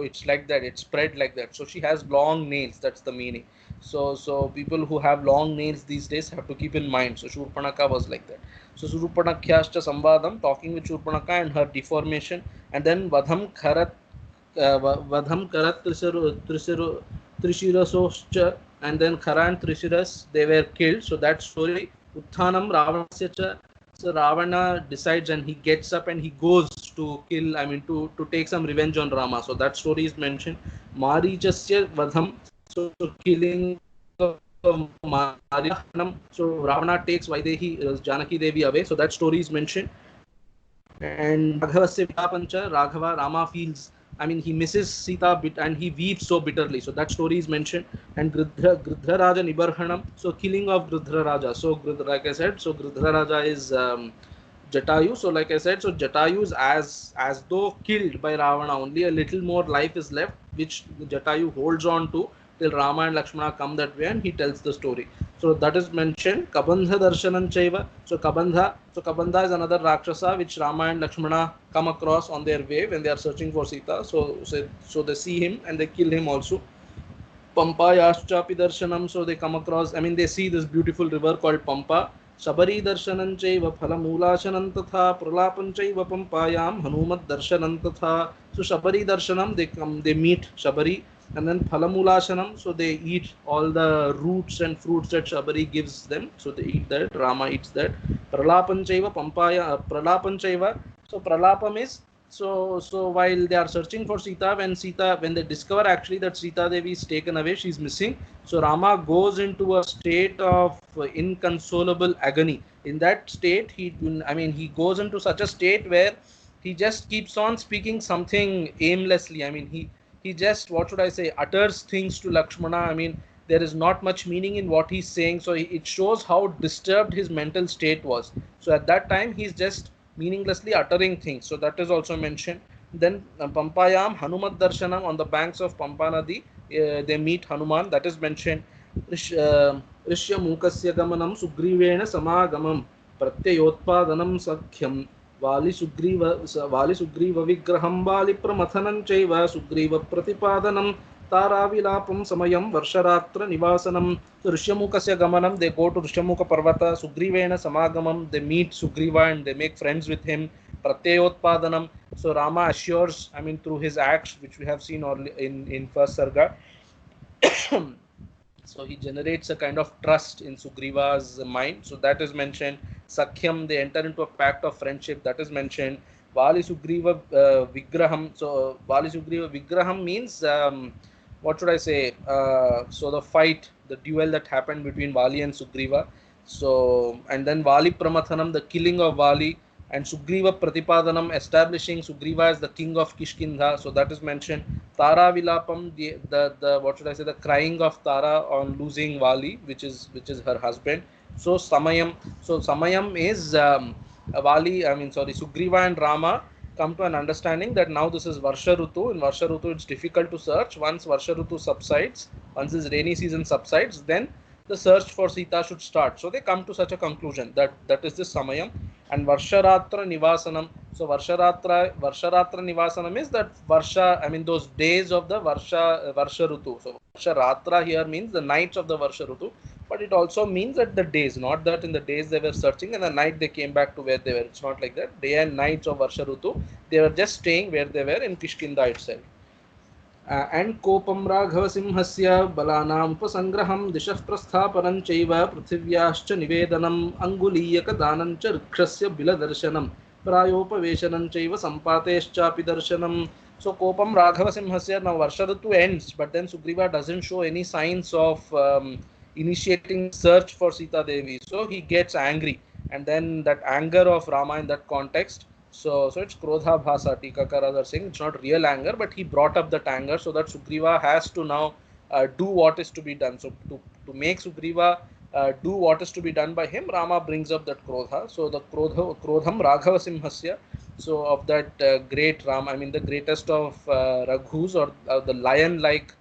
it's like that, it's spread like that. So she has long nails, that's the meaning. So people who have long nails these days have to keep in mind. So Shurpanaka was like that. So Shurpanakhyascha Samvadam, talking with Shurpanaka and her deformation, and then Vadham Karat Trishirasoscha, and then Khara and Trishiras, they were killed. So that story, Utthanam Ravanasya. So Ravana decides and he gets up and he goes to kill, I mean to take some revenge on Rama. So that story is mentioned. Marichasya Vadham, so killing of Marichasya. So Ravana takes Vaidehi, Janaki Devi away. So that story is mentioned. And Raghavasya Vitapancha, Raghava, Rama feels, I mean, he misses Sita bit and he weeps so bitterly. So that story is mentioned. And Gridhra Raja Nibarhanam, so killing of Gridhra Raja. So like I said, so Gridhra Raja is Jatayu. So like I said, so Jatayu is as though killed by Ravana. Only a little more life is left, which Jatayu holds on to till Rama and Lakshmana come that way, and he tells the story. So that is mentioned. Kabandha Darshanam Chaiva. So Kabandha is another Rakshasa which Rama and Lakshmana come across on their way when they are searching for Sita. So they see him and they kill him also. Pampayaschapi darshanam. So they come across, I mean, they see this beautiful river called Pampa. Shabari darshanam chaiva phalamoolashanam tatha pralapam chaiva pampayam hanumat darshanam tatha. So Shabari darshanam, they come, they meet Shabari, and then phalamoolashanam, so they eat all the roots and fruits that Shabari gives them. So they eat that. Rama eats that. Pralapam chaiva pampaya pralapam chaiva. So pralapam is, so while they are searching for Sita, when they discover actually that Sita Devi is taken away, she's missing. So Rama goes into a state of inconsolable agony. In that state, he goes into such a state where he just keeps on speaking something aimlessly. I mean, he just, what should I say, utters things to Lakshmana. I mean, there is not much meaning in what he's saying. So it shows how disturbed his mental state was. So at that time, he's just meaninglessly uttering things. So that is also mentioned. Then Pampayam Hanumat Darshanam, on the banks of Pampa Nadi, they meet Hanuman. That is mentioned. Rishya Mukasya Gamanam Sugrivena Samagamam Pratyayotpadanam Sakhyam Vali Sugriva Vigraham Vali Pramathanam Chaiva Sugriva Pratipadanam Taravilapam Samayam Varsharatra Nivasanam. So Rishyamukasya Gamanam, they go to Rishyamuka Parvata. Sugrivena Samagamam, they meet Sugriva and they make friends with him. Pratyayotpadanam, so Rama assures, I mean, through his acts, which we have seen in first Sarga. So he generates a kind of trust in Sugriva's mind. So that is mentioned. Sakhyam, they enter into a pact of friendship. That is mentioned. Vali Sugriva Vigraham. So Vali Sugriva Vigraham means, what should I say? So the fight, the duel that happened between Vali and Sugriva. So, and then Vali Pramathanam, the killing of Vali, and Sugriva Pratipadanam, establishing Sugriva as the king of Kishkindha. So that is mentioned. Tara Vilapam, the what should I say, the crying of Tara on losing Vali, which is her husband. So Samayam is Sugriva and Rama come to an understanding that now this is Varsha Rutu. In Varsha Rutu, it's difficult to search. Once Varsha Rutu subsides, once this rainy season subsides, then the search for Sita should start. So they come to such a conclusion that is this Samayam. And Varsharatra Nivasanam. So Varsharatra Nivasanam is that Varsha, I mean, those days of the Varsha Rutu. So Varsharatra here means the nights of the Varsha Rutu, but it also means that the days, not that in the days they were searching and the night they came back to where they were. It's not like that. Day and nights of Varsha Rutu, they were just staying where they were in Kishkinda itself. And Kopam Raghava Simhasya Balanam Upasangraham Dishah Prasthapanam Chaiva Prithivyaschcha Nivedanam Anguliyaka Danancha Rikshasya Biladarshanam Prayopaveshanam Chaiva Sampateschapi Darshanam. So Kopam Raghava Simhasya, now Varsha Ritu ends, but then Sugriva doesn't show any signs of initiating search for Sita Devi. So he gets angry, and then that anger of Rama in that context, so it's Krodha Bhasa. Tikakaras are saying it's not real anger, but he brought up that anger so that Sugriva has to now do what is to be done. So to make Sugriva do what is to be done by him, Rama brings up that Krodha. So the Krodham Raghava Simhasya, so of that great Ram, I mean the greatest of Raghus, or the lion-like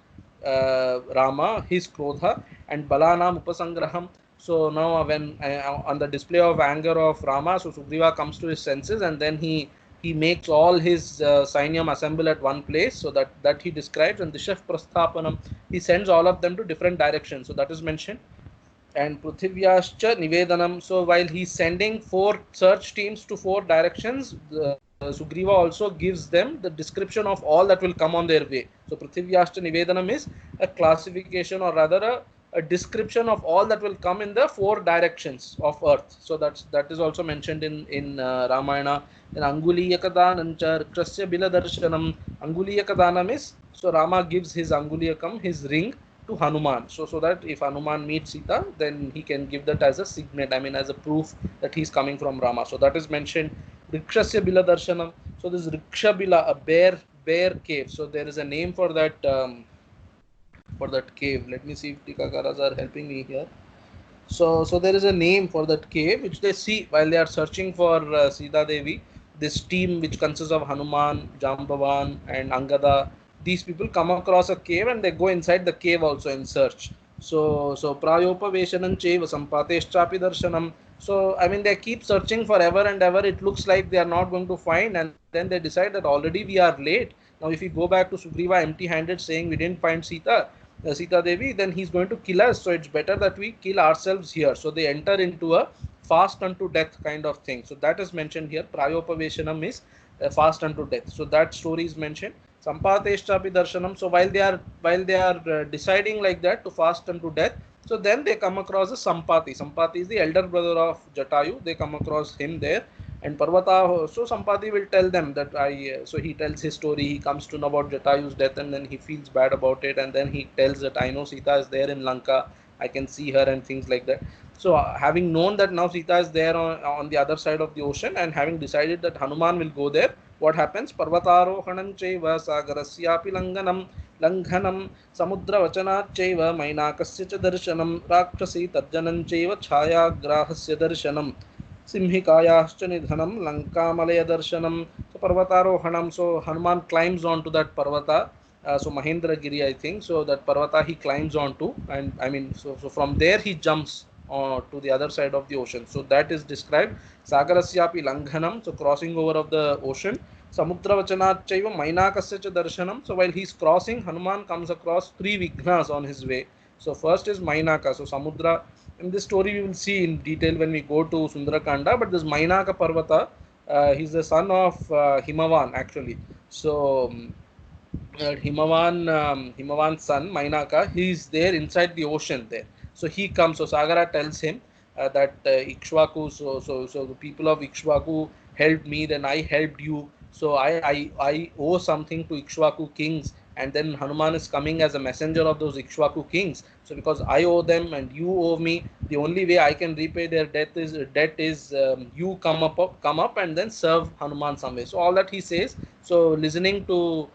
Rama, his Krodha, and Balanam Upasangraham. So now when on the display of anger of Rama, so Sugriva comes to his senses, and then he makes all his Sainyam assemble at one place. So that he describes, and Dishah Prasthapanam, he sends all of them to different directions. So that is mentioned. And Prithivyaschcha Nivedanam, so while he's sending 4 search teams to 4 directions, Sugriva also gives them the description of all that will come on their way. So Prithivyaschcha Nivedanam is a classification, or rather a description of all that will come in the 4 directions of earth. So that is also mentioned in Ramayana. Then Anguliyakadanancha Rikshasya Biladarshanam. Anguliyakadanam is, so Rama gives his Anguliyakam, his ring, to Hanuman. So that if Hanuman meets Sita, then he can give that as a signet, I mean as a proof that he's coming from Rama. So that is mentioned. Rikshasya Biladarshanam. So this Riksha Bila, a bear cave. So there is a name for that cave. Let me see if Tikakaras are helping me here. So there is a name for that cave which they see while they are searching for Sita Devi. This team, which consists of Hanuman, Jambavan and Angada, these people come across a cave and they go inside the cave also in search. So Prayopaveshanam Chaiva Sampateschapi Darshanam. So I mean they keep searching forever and ever. It looks like they are not going to find, and then they decide that already we are late. Now if we go back to Sugriva empty-handed saying we didn't find Sita, Sita Devi, then he's going to kill us. So it's better that we kill ourselves here. So they enter into a fast unto death kind of thing. So that is mentioned here. Prayopaveshanam is fast unto death. So that story is mentioned. Sampateshchapi darshanam. So while they are deciding like that to fast unto death, so then they come across a Sampati. Sampati is the elder brother of Jatayu. They come across him there. And Parvata, so Sampati will tell them that so he tells his story. He comes to know about Jatayu's death, and then he feels bad about it. And then he tells that I know Sita is there in Lanka. I can see her and things like that. So having known that now Sita is there on the other side of the ocean, and having decided that Hanuman will go there, what happens? Parvatarohanam chaiva sagarasyapi langhanam samudravachanat chaiva mainakasya cha darshanam rakshasi tarjanam chaiva chhayagrahasya darshanam simhikayascha nidhanam lankamalaya darshanam. So parvatarohanam, so Hanuman climbs onto that parvata, so Mahendragiri I think, so that parvata he climbs onto, and I mean so from there he jumps to the other side of the ocean. So that is described. Sagarasyapi langhanam, so crossing over of the ocean. Samudravachanat chaiva mainakasya cha darshanam. So while he's crossing, Hanuman comes across three vignas on his way. So first is Mainaka. So Samudra, in this story we will see in detail when we go to Sundarakanda, but this Mainaka Parvata, he's the son of Himavan actually. So Himavan's son Mainaka, he is there inside the ocean there. So he comes. So Sagara tells him that Ikshvaku, so the people of Ikshvaku helped me, then I helped you. So I owe something to Ikshvaku kings, and then Hanuman is coming as a messenger of those Ikshvaku kings. So because I owe them and you owe me, the only way I can repay their debt is you come up and then serve Hanuman some way. So all that he says. So listening to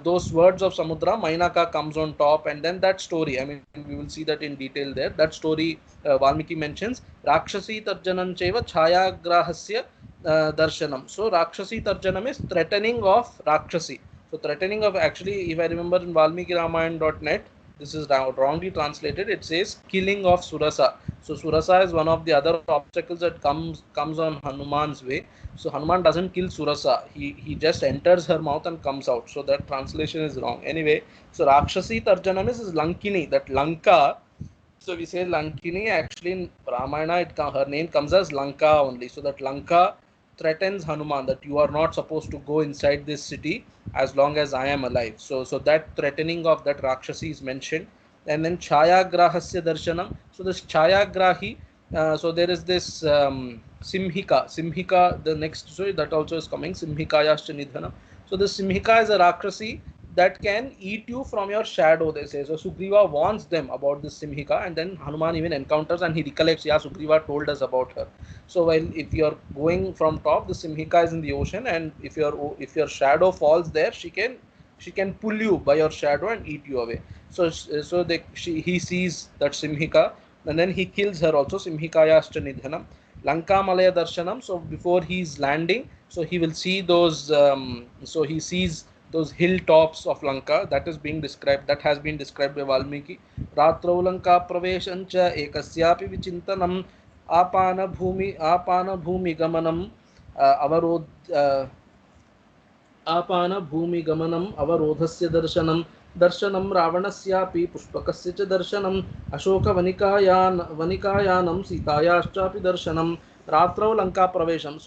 those words of Samudra, Mainaka comes on top, and then that story, I mean, we will see that in detail there. That story Valmiki mentions, Rakshasi Tarjanam Cheva Chhayagrahasya Darshanam. So Rakshasi Tarjanam is threatening of Rakshasi. So threatening of, actually, if I remember in ValmikiRamayana.net, this is wrongly translated. It says killing of Surasa. So Surasa is one of the other obstacles that comes on Hanuman's way. So Hanuman doesn't kill Surasa. He just enters her mouth and comes out. So that translation is wrong. Anyway, so Rakshasi Tarjanam is Lankini, that Lanka. So we say Lankini. Actually in Ramayana, her name comes as Lanka only. So that Lanka threatens Hanuman that you are not supposed to go inside this city as long as I am alive. So that threatening of that Rakshasi is mentioned. And then Chayagrahasya Darshanam. So this Chayagrahi, so there is this Simhika, the next story that also is coming, Simhikayascha Nidhanam. So the Simhika is a Rakshasi that can eat you from your shadow, they say. So Sugriva warns them about this Simhika, and then Hanuman even encounters and he recollects, yeah, Sugriva told us about her. So while if you're going from top, the Simhika is in the ocean, and if your shadow falls there, she can pull you by your shadow and eat you away. So he sees that Simhika, and then he kills her also. Simhikayascha Nidhanam. Lanka Malaya Darshanam. So before he's landing, so he will see those. So he sees those hilltops of Lanka. That is being described. That has been described by Valmiki. Ratrau Lanka Praveshancha Ekasyapi Vichintanam Apana Bhumi Gamanam Avarod Apana Bhumi Gamanam Avarodhasya Darshanam Ravanasyapi Pushpakasya cha Darshanam Ashoka Vanikayanam Sitayaschapi Darshanam Ratrau Lanka Pravesham.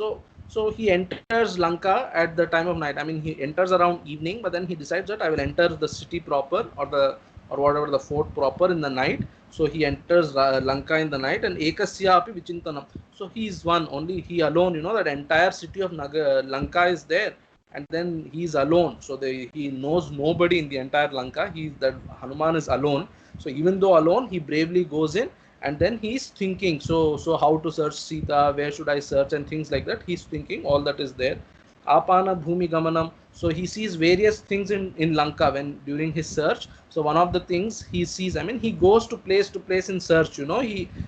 So he enters Lanka at the time of night. I mean, he enters around evening, but then he decides that I will enter the city proper, or whatever, the fort proper, in the night. So he enters Lanka in the night, and Ekasyapi Vichintanam. So he is one, only he alone. That entire city of Lanka is there, and then he is alone. So he knows nobody in the entire Lanka. That Hanuman is alone. So even though alone, he bravely goes in, and then he's thinking, so how to search Sita, where should I search, and things like that. He's thinking all that is there. Apana Bhumi Gamanam. So he sees various things in Lanka when during his search. So one of the things he sees, I mean, he goes to place in search,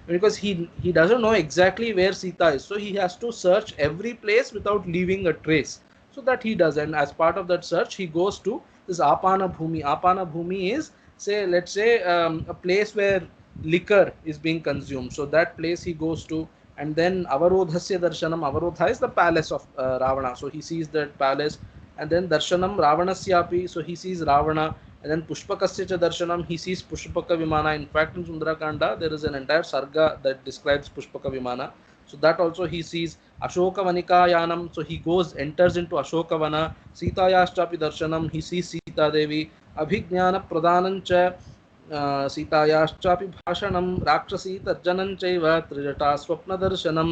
because he doesn't know exactly where Sita is. So he has to search every place without leaving a trace. So that he does, and as part of that search, he goes to this Apana Bhumi. Apana Bhumi is, let's say a place where liquor is being consumed. So that place he goes to, and then Avarodhasya Darshanam. Avarodha is the palace of Ravana. So he sees that palace, and then Darshanam Ravanasyapi. So he sees Ravana, And then Pushpakasya cha darshanam, he sees Pushpaka Vimana. In fact, in Sundarakanda, there is an entire sarga that describes Pushpaka Vimana. So that also he sees. Ashoka Vanika Yanam, so he goes, enters into Ashoka Vana. Sita Yashchapi darshanam, he sees Sita Devi. Abhignana Pradhanancha, Sitayaश्चापि भाषणं राक्षसी तर्जनं चैव त्रिजटा स्वप्नदर्शनं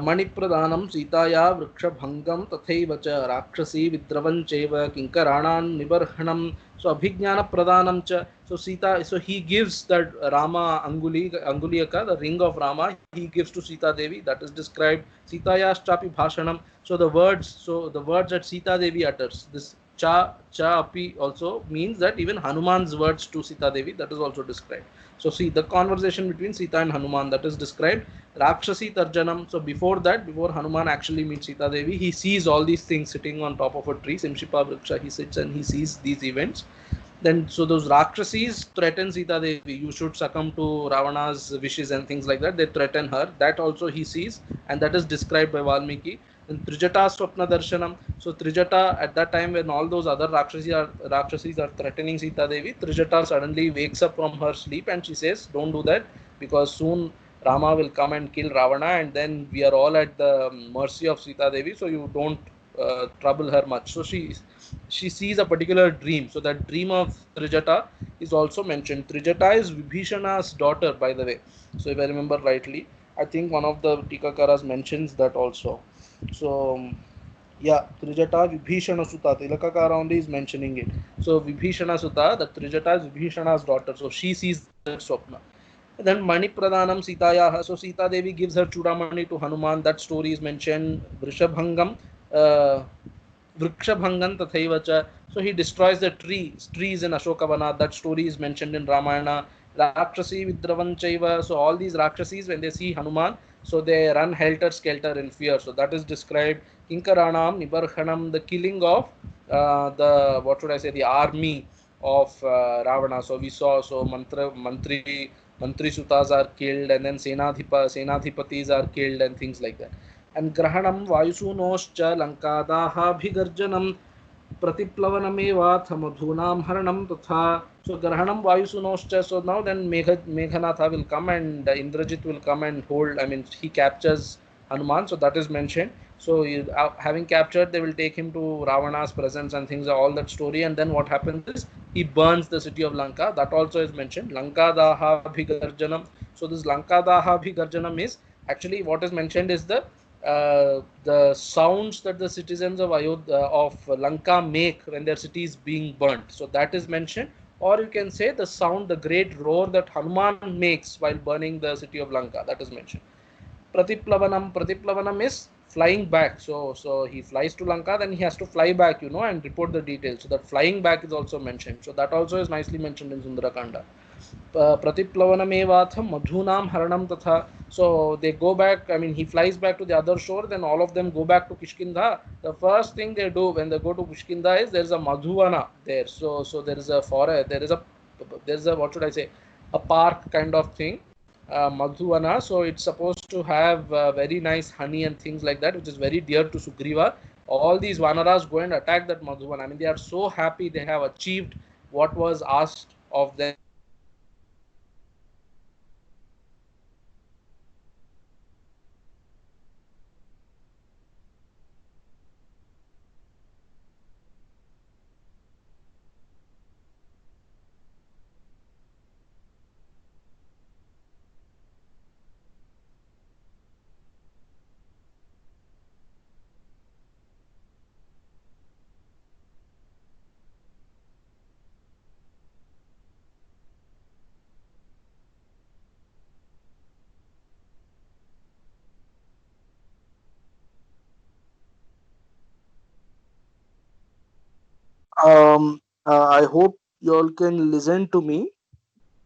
मणिप्रदानं सीताया वृक्षभङ्गं तथैव च राक्षसी विद्रवं चैव किङ्कराणां निबर्हणं. So abhignana pradanam cha, so Sita, so he gives that Rama Anguliyaka, the ring of Rama, he gives to Sita Devi. That is described. Sitayaश्चापि भाषणं, so the words that Sita Devi utters, this cha api also means that even Hanuman's words to Sita Devi, that is also described. So see the conversation between Sita and Hanuman, that is described. Rakshasi Tarjanam, so before that, before Hanuman actually meets Sita Devi, he sees all these things sitting on top of a tree, Simshipa Vriksha, he sits and he sees these events. Then so those Rakshasis threaten Sita Devi, you should succumb to Ravana's wishes and things like that. They threaten her, that also he sees, and that is described by Valmiki. Then Trijata Swapna Darshanam, so Trijata, at that time when all those other Rakshasis are threatening Sita Devi, Trijata suddenly wakes up from her sleep and she says, don't do that, because soon Rama will come and kill Ravana, and then we are all at the mercy of Sita Devi, so you don't trouble her much. So she sees a particular dream. So that dream of Trijata is also mentioned. Trijata is Vibhishana's daughter, by the way. So if I remember rightly, I think one of the Tikakaras mentions that also. So yeah, Trijata Vibhishana Sutta. Tilakakara only is mentioning it. So Vibhishana Sutta, the Trijata is Vibhishana's daughter. So she sees that Swapna. Then Mani Pradhanam Sitayaha. So Sita Devi gives her Chudamani to Hanuman. That story is mentioned. Vrishabhangam. Uh, Vrikshabhangan Tathaivacha. So he destroys the trees in Ashokavana. That story is mentioned in Ramayana. Rakshasi Vidravanchaiva. So all these Rakshasis, when they see Hanuman, so they run helter skelter in fear. So that is described. Kinkaranam Nibarhanam, the killing of the, what should I say, the army of Ravana. So we saw, so Mantri Sutas are killed, and then Senadhipatis are killed, and things like that. And Grahanam Vayusunoscha Lankadahabhigarjanam Pratiplavanameva Madhunam Haranam Tatha. So Grahanam Vayusunoscha. So now then Meghanatha will come, and Indrajit will come and hold. I mean, he captures Hanuman. So that is mentioned. So having captured, they will take him to Ravana's presence and things. All that story. And then what happens is he burns the city of Lanka. That also is mentioned. Lankadahabhigarjanam. So this Lankadahabhigarjanam is actually what is mentioned is the sounds that the citizens of Ayodhya of Lanka make when their city is being burnt. So that is mentioned, or you can say the sound, the great roar that Hanuman makes while burning the city of Lanka. That is mentioned. Pratiplavanam is flying back. So he flies to Lanka, then he has to fly back, and report the details. So that flying back is also mentioned. So that also is nicely mentioned in Sundarakanda. Pratiplavanam madhunam haranam tatha. So they go back, I mean, he flies back to the other shore, then all of them go back to Kishkinda. The first thing they do when they go to Kishkinda is there's a madhuvana there. So there is a forest, there's a, what should I say, a park kind of thing, Madhuvana. So it's supposed to have very nice honey and things like that, which is very dear to Sugriva. All these Vanaras go and attack that Madhuvana. I mean, they are so happy they have achieved what was asked of them. I hope you all can listen to me.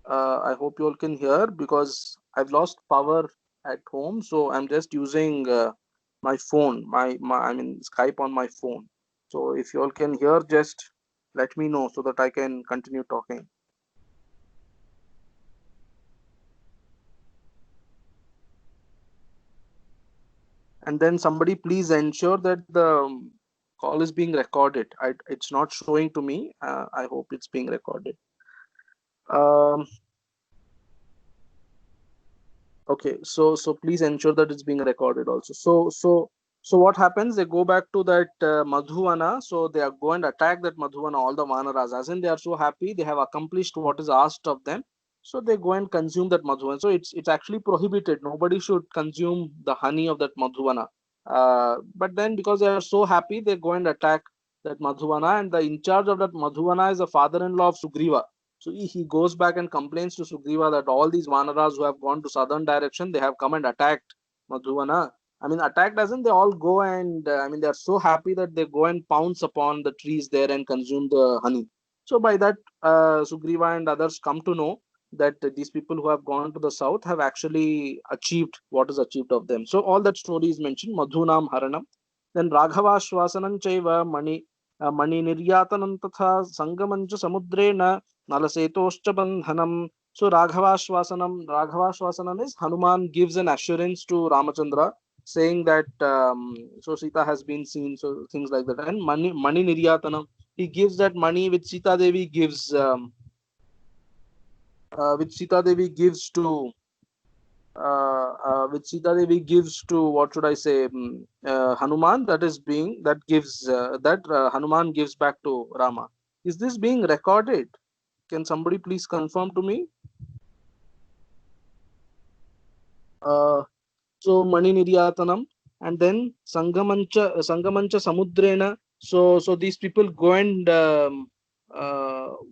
I hope you all can hear because I've lost power at home, so I'm just using my phone, my I mean Skype on my phone. So if you all can hear, just let me know so that I can continue talking. And then somebody please ensure that the call is being recorded. It's not showing to me. I hope it's being recorded. Okay, so please ensure that it's being recorded also. So what happens? They go back to that Madhuvana. So they are go and attack that Madhuvana. All the Vanaras, as in they are so happy, they have accomplished what is asked of them. So they go and consume that Madhuvana. So it's actually prohibited. Nobody should consume the honey of that Madhuvana. But then because they are so happy, they go and attack that Madhuvana, and the in charge of that Madhuvana is the father-in-law of Sugriva. So he goes back and complains to Sugriva that all these Vanaras who have gone to southern direction, they have come and attacked Madhuvana. I mean, attacked doesn't they all go and they are so happy that they go and pounce upon the trees there and consume the honey. So by that, Sugriva and others come to know that these people who have gone to the south have actually achieved what is achieved of them. So all that story is mentioned. Madhunam Haranam. Then Raghavashwasanam Chaiva Mani Niryatanam Tatha Sangamancha Samudrena Nalasetoshcha Bandhanam. So Raghavashwasanam is Hanuman gives an assurance to Ramachandra saying that so Sita has been seen, so things like that. And Mani Niryatanam, he gives that money which Sita Devi gives to what should I say, Hanuman, that Hanuman gives back to Rama. Is this being recorded? Can somebody please confirm to me? So Mani Niryatanam, and then Sangamancha Samudrena. So these people go and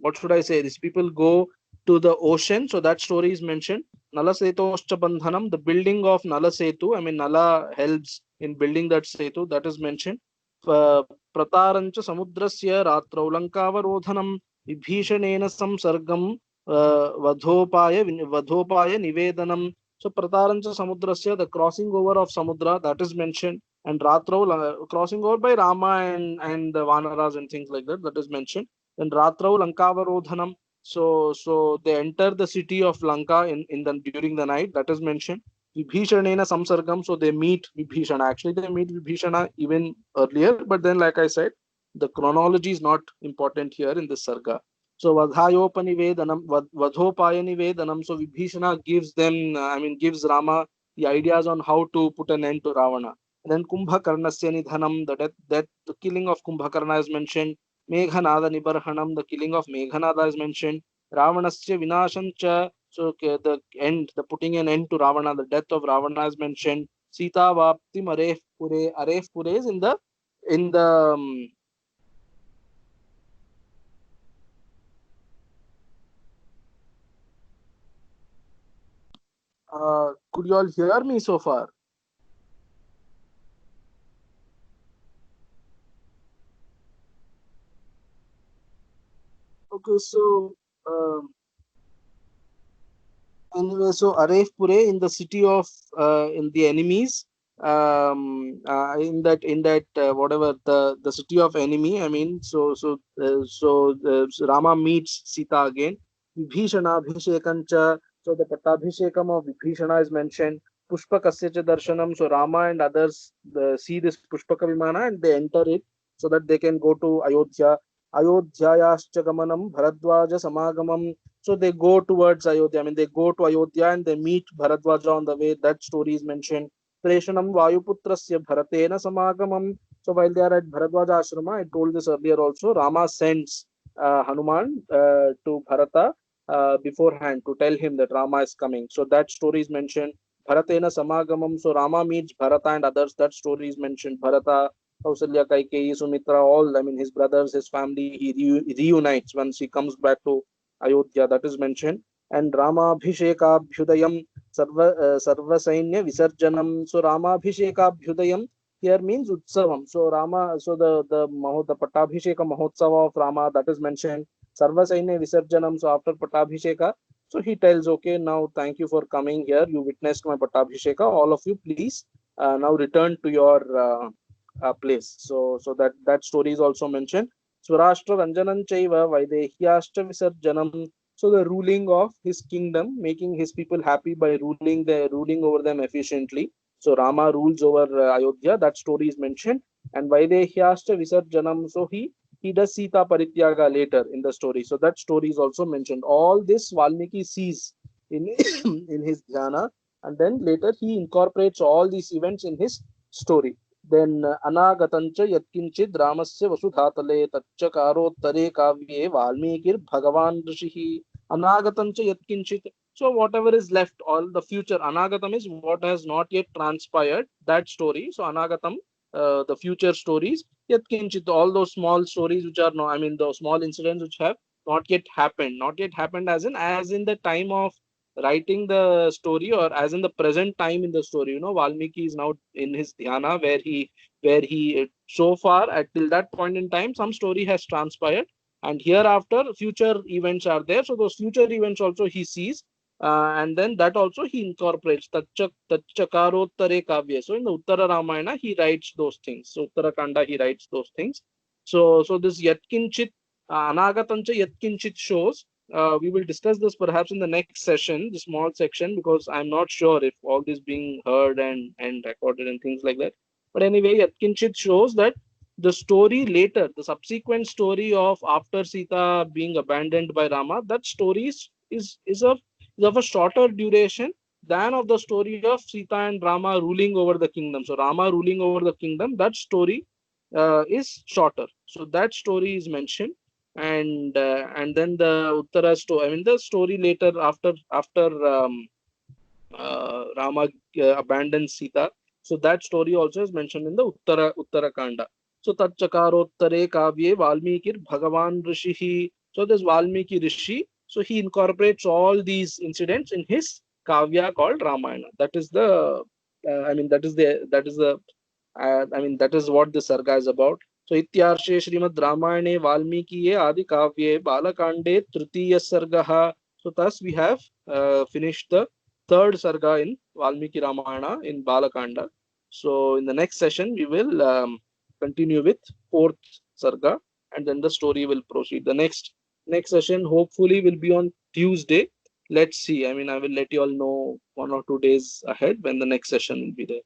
what should I say? These people go to the ocean. So that story is mentioned. Nala Setoscha Bandhanam, the building of Nala Setu. I mean, Nala helps in building that Setu. That is mentioned. Pratarancha Samudrasya Ratrau Lankavarodhanam Vibhishanena Samsargam Vadhopaya Nivedanam. So Pratarancha Samudrasya, the crossing over of Samudra, that is mentioned, and Ratrau crossing over by Rama and the Vanaras and things like that, that is mentioned. Then Ratrau Lankavarodhanam. So they enter the city of Lanka during the night, that is mentioned. Vibhishanena Samsargam, so they meet Vibhishana. Actually, they meet Vibhishana even earlier, but then, like I said, the chronology is not important here in this sarga. So Vadhayopanivedanam, Vadhopayanivedanam. So Vibhishana gives them, gives Rama the ideas on how to put an end to Ravana. And then Kumbhakarnasya Nidhanam, the killing of Kumbhakarna is mentioned. Meghanada Nibarhanam, the killing of Meghanada is mentioned. Ravanasya Vinashancha, so the putting an end to Ravana, the death of Ravana is mentioned. Sita Vapti Aref Pure is in the could you all hear me so far? Okay, so anyway, so Aref Pure in the city of in the enemies, in that whatever the city of enemy. I mean, so Rama meets Sita again. Vibhishana Abhishekancha. So the Pattabhishekam of Vibhishana is mentioned. Pushpakasya cha darshanam. So Rama and others see this Pushpaka Vimana and they enter it so that they can go to Ayodhya. Ayodhyayascha gamanam Bharadwaja samagamam. So they go towards Ayodhya. I mean, they go to Ayodhya and they meet Bharadwaja on the way. That story is mentioned. Preshanam Vayuputrasya Bharatena Samagamam. So while they are at Bharadwaja Ashrama, I told this earlier also, Rama sends Hanuman to Bharata beforehand to tell him that Rama is coming. So that story is mentioned. Bharatena Samagamam. So Rama meets Bharata and others. That story is mentioned. Bharata, Kausalya, Kaikeyi, Sumitra, all, I mean, his brothers, his family, he reunites once he comes back to Ayodhya, that is mentioned. And Ramabhishekabhyudayam Sarva Sainya Visarjanam. So Ramabhishekabhyudayam here means Utsavam. So the Pattabhisheka Mahotsava of Rama, that is mentioned. Sarva Sainya Visarjanam. So after Pattabhisheka, so he tells, okay, now thank you for coming here. You witnessed my Pattabhisheka. All of you, please now return to your place. So that story is also mentioned. Swarashtra Ranjanam Chaiva Vaidehyashcha Visarjanam. So the ruling of his kingdom, making his people happy by ruling over them efficiently. So Rama rules over Ayodhya. That story is mentioned. and Vaidehyascha Visarjanam. So he does Sita Parityaga later in the story. So that story is also mentioned. All this Valmiki sees in in his dhyana, and then later he incorporates all these events in his story. Then Anagatancha Yatkinchid Ramasya Vasudhatale Tachakarottare Kavye Valmikir Bhagavan Rishihi Anagatancha Yatkinchid. So whatever is left, all the future, Anagatam is what has not yet transpired, that story. So Anagatam, the future stories, Yatkinchit, all those small stories which are no, I mean those small incidents which have not yet happened as in the time of writing the story, or as in the present time in the story. Valmiki is now in his dhyana where he so far at till that point in time some story has transpired, and hereafter future events are there. So those future events also he sees, and then that also he incorporates Tachakarottare Kavya. So in the Uttara Ramayana he writes those things. So Uttarakanda he writes those things. So this Yatkinchit Anagatancha Yatkinchit shows. We will discuss this perhaps in the next session, the small section, because I'm not sure if all this being heard and recorded and things like that. But anyway, Yatkinchit shows that the story later, the subsequent story of after Sita being abandoned by Rama, that story is of a shorter duration than of the story of Sita and Rama ruling over the kingdom. So Rama ruling over the kingdom, that story is shorter. So that story is mentioned, and then the Uttara story. I mean the story later after Rama abandons Sita. So that story also is mentioned in the Uttarakanda. So Tatchakarottare Kavye Valmikir Bhagavan Rishihi. So this Valmiki Rishi, so he incorporates all these incidents in his Kavya called Ramayana. That is the that is what the Sarga is about. So Ityarshe Srimad Ramayane Valmikiye Adi Kavye Balakande Tritiya Sargaha. So thus we have finished the third Sarga in Valmiki Ramayana in Balakanda. So in the next session we will continue with fourth Sarga, and then the story will proceed. The next session hopefully will be on Tuesday. Let's see. I mean, I will let you all know 1 or 2 days ahead when the next session will be there.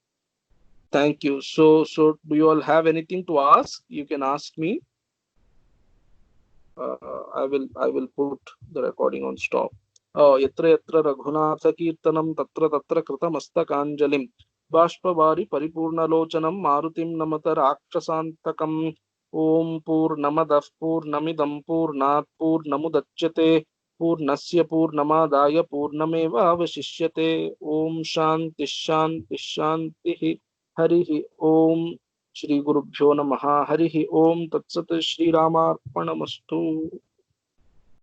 Thank you. So do you all have anything to ask? You can ask me. I will put the recording on stop. यत्र यत्र रघुनाथ कीर्तनं तत्र तत्र कृतमस्तकाञ्जलिं बाष्पवारि परिपूर्णलोचनं मारुतिं नमत राक्षसान्तकम् ॐ पूर्णमदः पूर्णमिदं पूर्णात् पूर्णमुदच्यते पूर्णस्य पूर्णमादाय पूर्णमेवावशिष्यते ॐ शान्तिः शान्तिः शान्तिः हरिः ॐ श्री गुरुभ्यो नमः हरिः ॐ तत्सत् श्रीरामार्पणमस्तु।